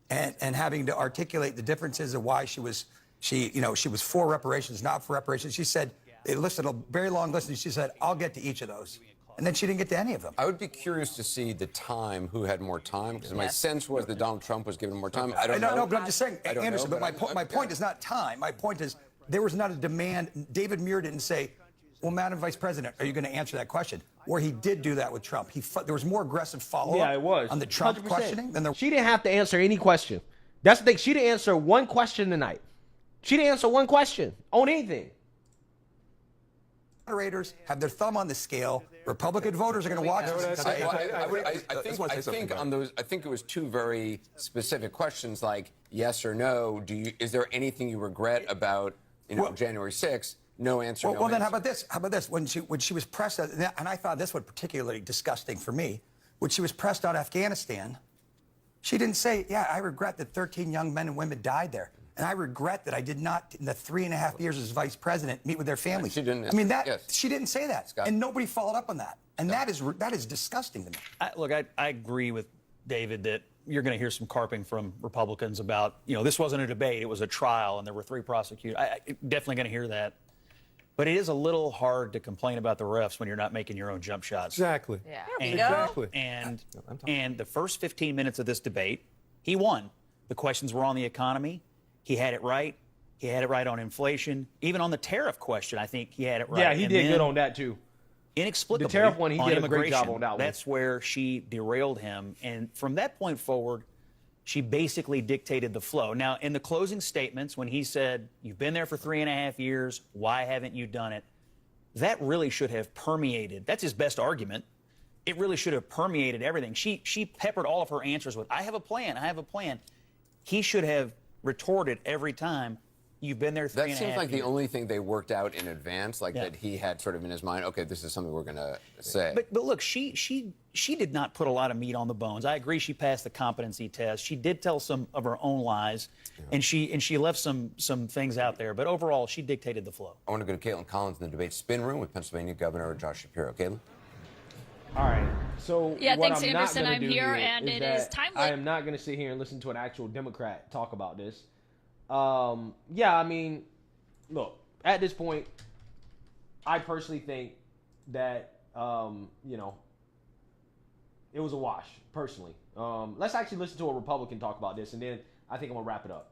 and having to articulate the differences of why she was for reparations, not for reparations, she said, they listed a very long list, and she said, I'll get to each of those. And then she didn't get to any of them. I would be curious to see the time, who had more time, because my sense was that Donald Trump was given more time. I don't know. No, but I'm just saying, Anderson, but my point is not time. My point is there was not a demand. David Muir didn't say, well, Madam Vice President, are you going to answer that question? Where he did do that with Trump. There was more aggressive follow-up on the Trump 100%. questioning than there. She didn't have to answer any question. That's the thing. She didn't answer one question tonight. She didn't answer one question on anything. Moderators have their thumb on the scale. Republican voters are going to watch this. I think it was 2 very specific questions, like yes or no. Is there anything you regret about January 6th? No answer. Well, then how about this? How about this? When she was pressed, and I thought this was particularly disgusting for me. When she was pressed on Afghanistan, she didn't say, "Yeah, I regret that 13 young men and women died there." And I regret that I did not, in the 3.5 years as vice president, meet with their families. She didn't. I mean, she didn't say that, Scott. and nobody followed up on that. And that is disgusting to me. Look, I agree with David that you're going to hear some carping from Republicans about, this wasn't a debate, it was a trial, and there were 3 prosecutors. Definitely going to hear that. But it is a little hard to complain about the refs when you're not making your own jump shots. Exactly. Yeah. Exactly. And the first 15 minutes of this debate, he won. The questions were on the economy. He had it right. He had it right on inflation. Even on the tariff question, I think he had it right. Yeah, he did good on that, too. Inexplicably, The tariff one, he on did a great job on that one. That's where she derailed him. And from that point forward, she basically dictated the flow. Now, in the closing statements, when he said, you've been there for 3.5 years, why haven't you done it? That really should have permeated. That's his best argument. It really should have permeated everything. She peppered all of her answers with, I have a plan, I have a plan. He should have retorted every time, you've been there 3.5 years. That seems like the only thing they worked out in advance, that he had sort of in his mind, okay, this is something we're going to say. But look, she did not put a lot of meat on the bones. I agree she passed the competency test. She did tell some of her own lies, and she left some things out there. But overall, she dictated the flow. I want to go to Caitlin Collins in the debate spin room with Pennsylvania Governor Josh Shapiro. Caitlin? All right. So what thanks, I'm Anderson. not I'm going to do here, here and is it that is timely. I am not going to sit here and listen to an actual Democrat talk about this. I mean, look, at this point, I personally think that, it was a wash, personally. Let's actually listen to a Republican talk about this, and then I think I'm going to wrap it up.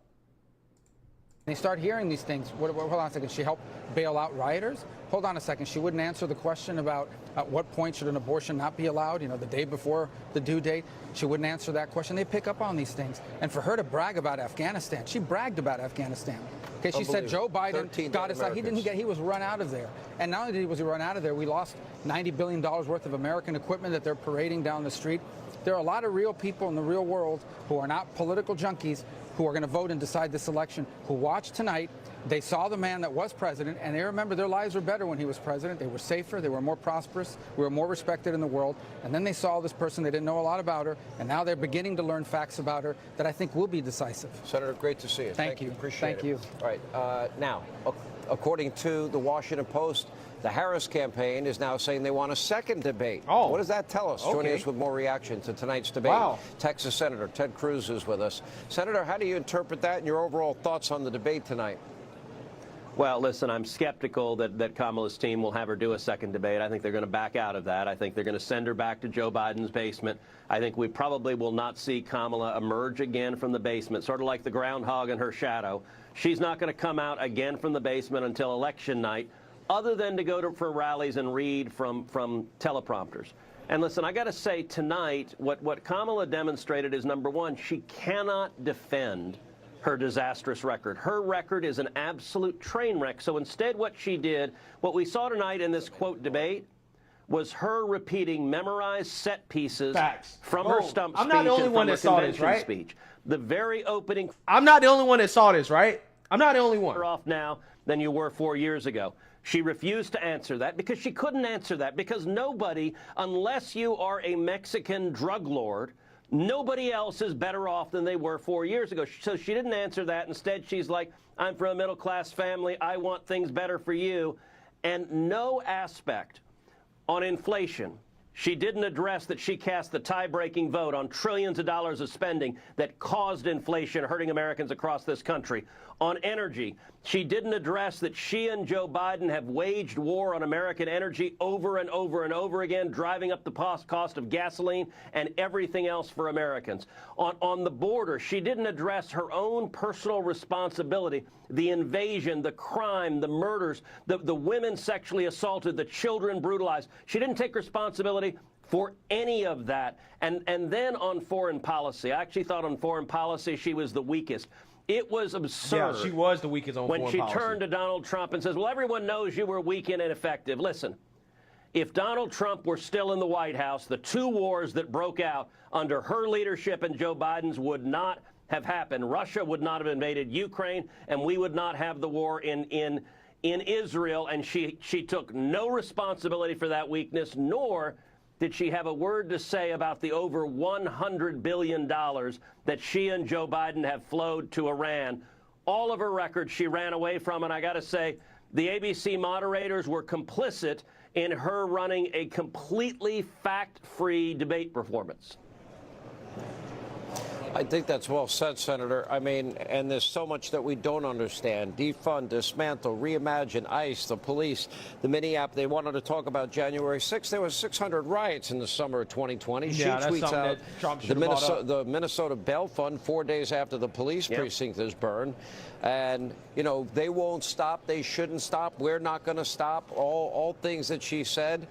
They start hearing these things. Hold on a second. She helped bail out rioters? Hold on a second. She wouldn't answer the question about at what point should an abortion not be allowed, the day before the due date. She wouldn't answer that question. They pick up on these things. And for her to brag about Afghanistan, she bragged about Afghanistan. Okay, she said Joe Biden got us out. He was run out of there. And not only was he run out of there, we lost $90 billion worth of American equipment that they're parading down the street. There are a lot of real people in the real world who are not political junkies who are going to vote and decide this election, who watched tonight. They saw the man that was president, and they remember their lives were better when he was president. They were safer. They were more prosperous. We were more respected in the world. And then they saw this person. They didn't know a lot about her, and now they're beginning to learn facts about her that I think will be decisive. Senator, great to see you. Thank you. Appreciate it. Thank you. All right. Now, according to the Washington Post, the Harris campaign is now saying they want a second debate. Oh. What does that tell us? Okay. Joining us with more reaction to tonight's debate, Wow. Texas Senator Ted Cruz is with us. Senator, how do you interpret that and your overall thoughts on the debate tonight? Well, listen, I'm skeptical that Kamala's team will have her do a second debate. I think they're going to back out of that. I think they're going to send her back to Joe Biden's basement. I think we probably will not see Kamala emerge again from the basement, sort of like the groundhog in her shadow. She's not going to come out again from the basement until election night, other than to go for rallies and read from teleprompters. And listen, I got to say tonight, what Kamala demonstrated is, number one, she cannot defend her disastrous record. Her record is an absolute train wreck. So instead what she did, what we saw tonight in this, quote, debate, was her repeating memorized set pieces from her stump speech and from her convention speech. The very opening... I'm not the only one that saw this, right? I'm not the only one. ...off now than you were 4 years ago. She refused to answer that because she couldn't answer that, because nobody, unless you are a Mexican drug lord, nobody else is better off than they were 4 years ago. So she didn't answer that. Instead, she's like, I'm from a middle-class family. I want things better for you. And no aspect on inflation. She didn't address that she cast the tie-breaking vote on trillions of dollars of spending that caused inflation, hurting Americans across this country. On energy, she didn't address that she and Joe Biden have waged war on American energy over and over and over again, driving up the cost of gasoline and everything else for Americans. On the border, she didn't address her own personal responsibility, the invasion, the crime, the murders, the women sexually assaulted, the children brutalized. She didn't take responsibility for any of that. And then on foreign policy, I actually thought on foreign policy she was the weakest. It was absurd. Yeah, she was the weakest on foreign policy. When she turned to Donald Trump and says, well, everyone knows you were weak and ineffective. Listen, if Donald Trump were still in the White House, the two wars that broke out under her leadership and Joe Biden's would not have happened. Russia would not have invaded Ukraine, and we would not have the war in Israel. And she took no responsibility for that weakness, nor did she have a word to say about the over $100 billion that she and Joe Biden have flowed to Iran. All of her records she ran away from, and I got to say, the ABC moderators were complicit in her running a completely fact-free debate performance. I think that's well said, Senator. I mean, and there's so much that we don't understand. Defund, dismantle, reimagine, ICE, the police, the mini-app. They wanted to talk about January 6th. There was 600 riots in the summer of 2020. Yeah, she tweets out the Minnesota Bail Fund 4 days after the police precinct is burned. And, you know, they won't stop. They shouldn't stop. We're not going to stop. All things that she said.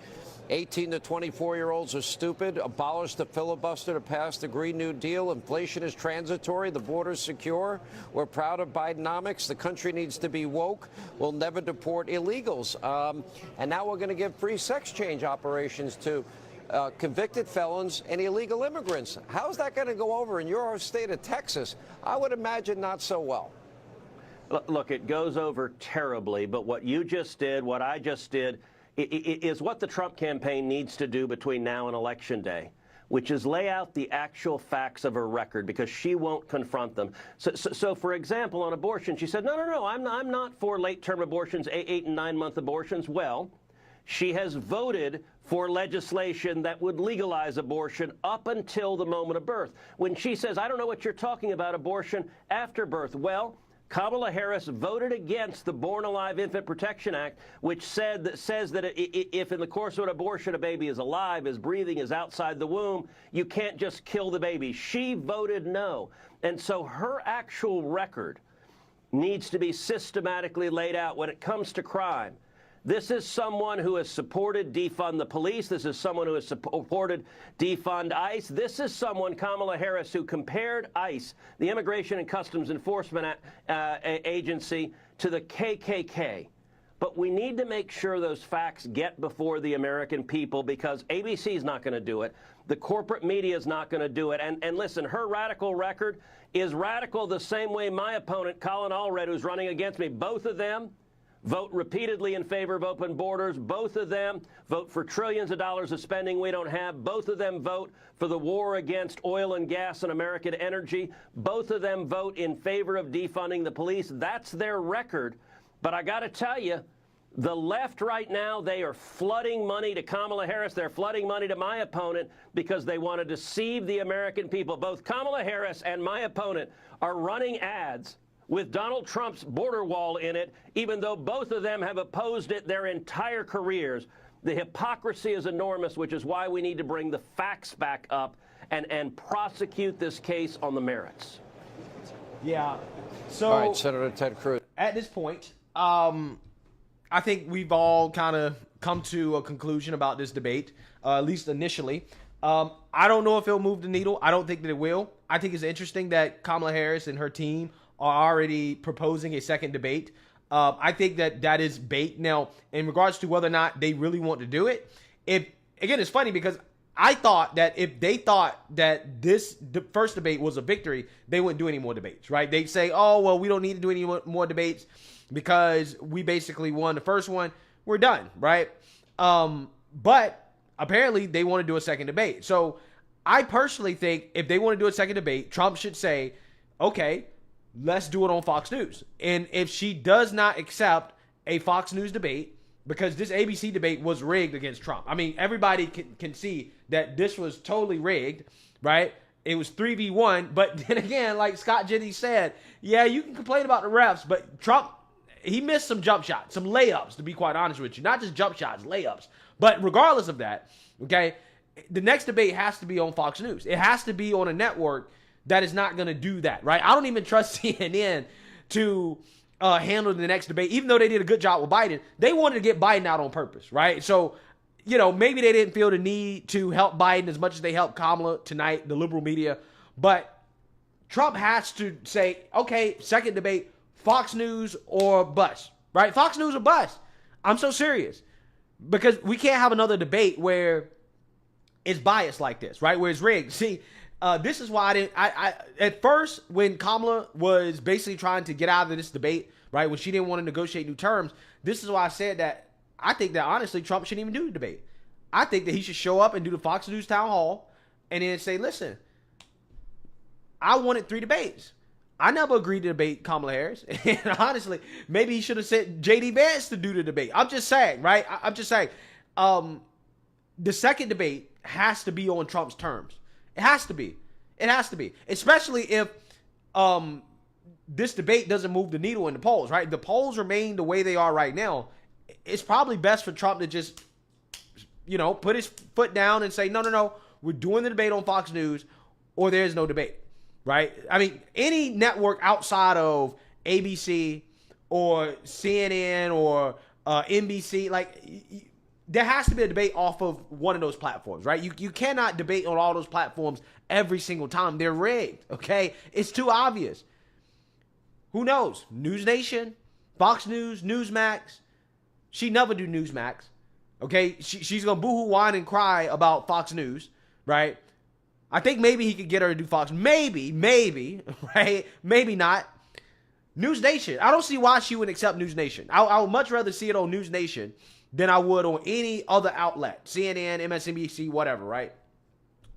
18 to 24-year-olds are stupid. Abolish the filibuster to pass the Green New Deal. Inflation is transitory. The border's secure. We're proud of Bidenomics. The country needs to be woke. We'll never deport illegals. And now we're going to give free sex change operations to convicted felons and illegal immigrants. How's that going to go over in your state of Texas? I would imagine not so well. Look, it goes over terribly. But what you just did, what I just did, is what the Trump campaign needs to do between now and Election Day, which is lay out the actual facts of her record, because she won't confront them. So for example, on abortion, she said, no, I'm not for late-term abortions, 8 and 9 month abortions. Well, she has voted for legislation that would legalize abortion up until the moment of birth. When she says, I don't know what you're talking about, abortion after birth, well, Kamala Harris voted against the Born Alive Infant Protection Act, which says that if in the course of an abortion a baby is alive, is breathing, is outside the womb, you can't just kill the baby. She voted no. And so her actual record needs to be systematically laid out when it comes to crime. This is someone who has supported defund the police. This is someone who has supported defund ICE. This is someone, Kamala Harris, who compared ICE, the Immigration and Customs Enforcement Agency, to the KKK. But we need to make sure those facts get before the American people, because ABC is not going to do it. The corporate media is not going to do it. And listen, her radical record is radical the same way my opponent, Colin Allred, who's running against me, both of them vote repeatedly in favor of open borders. Both of them vote for trillions of dollars of spending we don't have. Both of them vote for the war against oil and gas and American energy. Both of them vote in favor of defunding the police. That's their record. But I got to tell you, the left right now, they are flooding money to Kamala Harris. They're flooding money to my opponent because they want to deceive the American people. Both Kamala Harris and my opponent are running ads with Donald Trump's border wall in it, even though both of them have opposed it their entire careers. The hypocrisy is enormous, which is why we need to bring the facts back up and prosecute this case on the merits. Yeah. So, all right, Senator Ted Cruz. At this point, I I think we've all kind of come to a conclusion about this debate, at least initially. I don't know if it'll move the needle. I don't think that it will. I think it's interesting that Kamala Harris and her team are already proposing a second debate. I think that is bait. Now, in regards to whether or not they really want to do it, again, it's funny because I thought that if they thought that the first debate was a victory, they wouldn't do any more debates, right? They'd say, oh, well, we don't need to do any more debates because we basically won the first one. We're done, right? But apparently they want to do a second debate. So I personally think if they want to do a second debate, Trump should say, okay, let's do it on Fox News. And if she does not accept a Fox News debate, because this ABC debate was rigged against Trump. I mean, everybody can see that this was totally rigged, right? It was 3v1. But then again, like Scott Jennings said, yeah, you can complain about the refs, but Trump, he missed some jump shots, some layups, to be quite honest with you. Not just jump shots, layups. But regardless of that, okay, the next debate has to be on Fox News. It has to be on a network that is not going to do that, right? I don't even trust CNN to handle the next debate, even though they did a good job with Biden. They wanted to get Biden out on purpose, right? So, you know, maybe they didn't feel the need to help Biden as much as they helped Kamala tonight, the liberal media. But Trump has to say, okay, second debate, Fox News or bust, right? Fox News or bust. I'm so serious. Because we can't have another debate where it's biased like this, right? Where it's rigged. See, this is why I at first, when Kamala was basically trying to get out of this debate, right, when she didn't want to negotiate new terms, this is why I said that I think that honestly Trump shouldn't even do the debate. I think that he should show up and do the Fox News town hall and then say, listen, I wanted 3 debates. I never agreed to debate Kamala Harris. And honestly, maybe he should have sent J.D. Vance to do the debate. I'm just saying, right? I'm just saying. The second debate has to be on Trump's terms. It has to be. It has to be. Especially if this debate doesn't move the needle in the polls, right? The polls remain the way they are right now. It's probably best for Trump to just, you know, put his foot down and say, no, we're doing the debate on Fox News or there's no debate, right? I mean, any network outside of ABC or CNN or NBC, like, there has to be a debate off of one of those platforms, right? You cannot debate on all those platforms every single time. They're rigged, okay? It's too obvious. Who knows? News Nation, Fox News, Newsmax. She never do Newsmax, okay? She's going to boohoo, whine, and cry about Fox News, right? I think maybe he could get her to do Fox. Maybe, right? Maybe not. News Nation. I don't see why she would accept News Nation. I would much rather see it on News Nation than I would on any other outlet, CNN, MSNBC, whatever, right?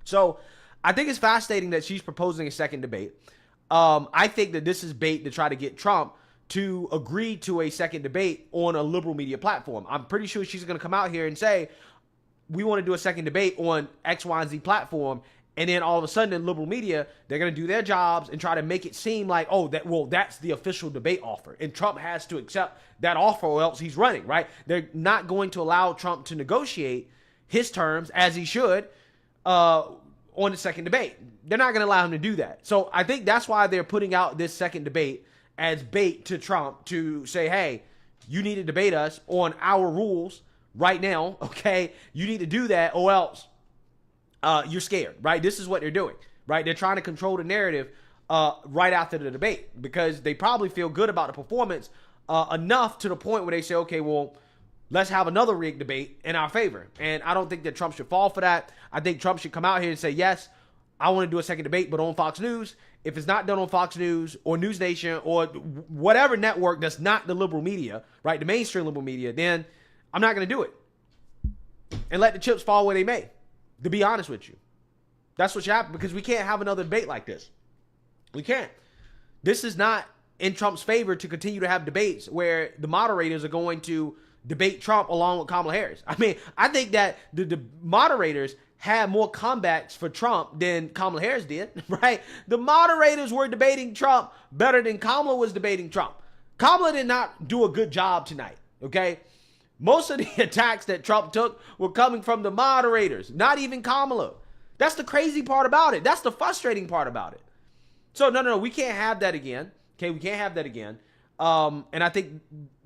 So I think it's fascinating that she's proposing a second debate. I think that this is bait to try to get Trump to agree to a second debate on a liberal media platform. I'm pretty sure she's going to come out here and say, we want to do a second debate on X, Y, and Z platform. And then all of a sudden in liberal media, they're going to do their jobs and try to make it seem like, oh, that's the official debate offer. And Trump has to accept that offer or else he's running, right? They're not going to allow Trump to negotiate his terms, as he should, on the second debate. They're not going to allow him to do that. So I think that's why they're putting out this second debate as bait to Trump to say, hey, you need to debate us on our rules right now, okay? You need to do that or else you're scared, right? This is what they're doing, right? They're trying to control the narrative right after the debate because they probably feel good about the performance enough to the point where they say, okay, well, let's have another rigged debate in our favor. And I don't think that Trump should fall for that. I think Trump should come out here and say, yes, I want to do a second debate, but on Fox News. If it's not done on Fox News or News Nation or whatever network that's not the liberal media, right, the mainstream liberal media, then I'm not going to do it. And let the chips fall where they may, to be honest with you. That's what should happen because we can't have another debate like this. We can't. This is not in Trump's favor to continue to have debates where the moderators are going to debate Trump along with Kamala Harris. I mean, I think that the moderators had more comebacks for Trump than Kamala Harris did, right? The moderators were debating Trump better than Kamala was debating Trump. Kamala did not do a good job tonight, okay? Most of the attacks that Trump took were coming from the moderators, not even Kamala. That's the crazy part about it. That's the frustrating part about it. So, no, we can't have that again. Okay, we can't have that again. And I think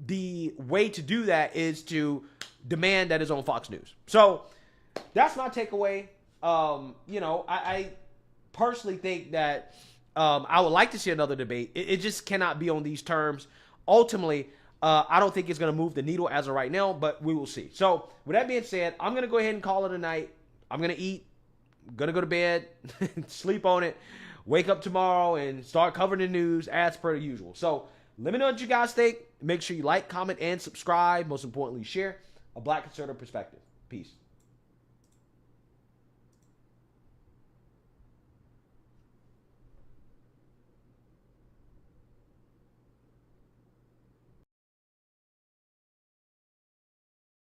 the way to do that is to demand that it's on Fox News. So that's my takeaway. I personally think that I would like to see another debate. It just cannot be on these terms. Ultimately, I don't think it's going to move the needle as of right now, but we will see. So with that being said, I'm going to go ahead and call it a night. I'm going to eat, going to go to bed, sleep on it, wake up tomorrow, and start covering the news as per usual. So let me know what you guys think. Make sure you like, comment, and subscribe. Most importantly, share a Black conservative perspective. Peace.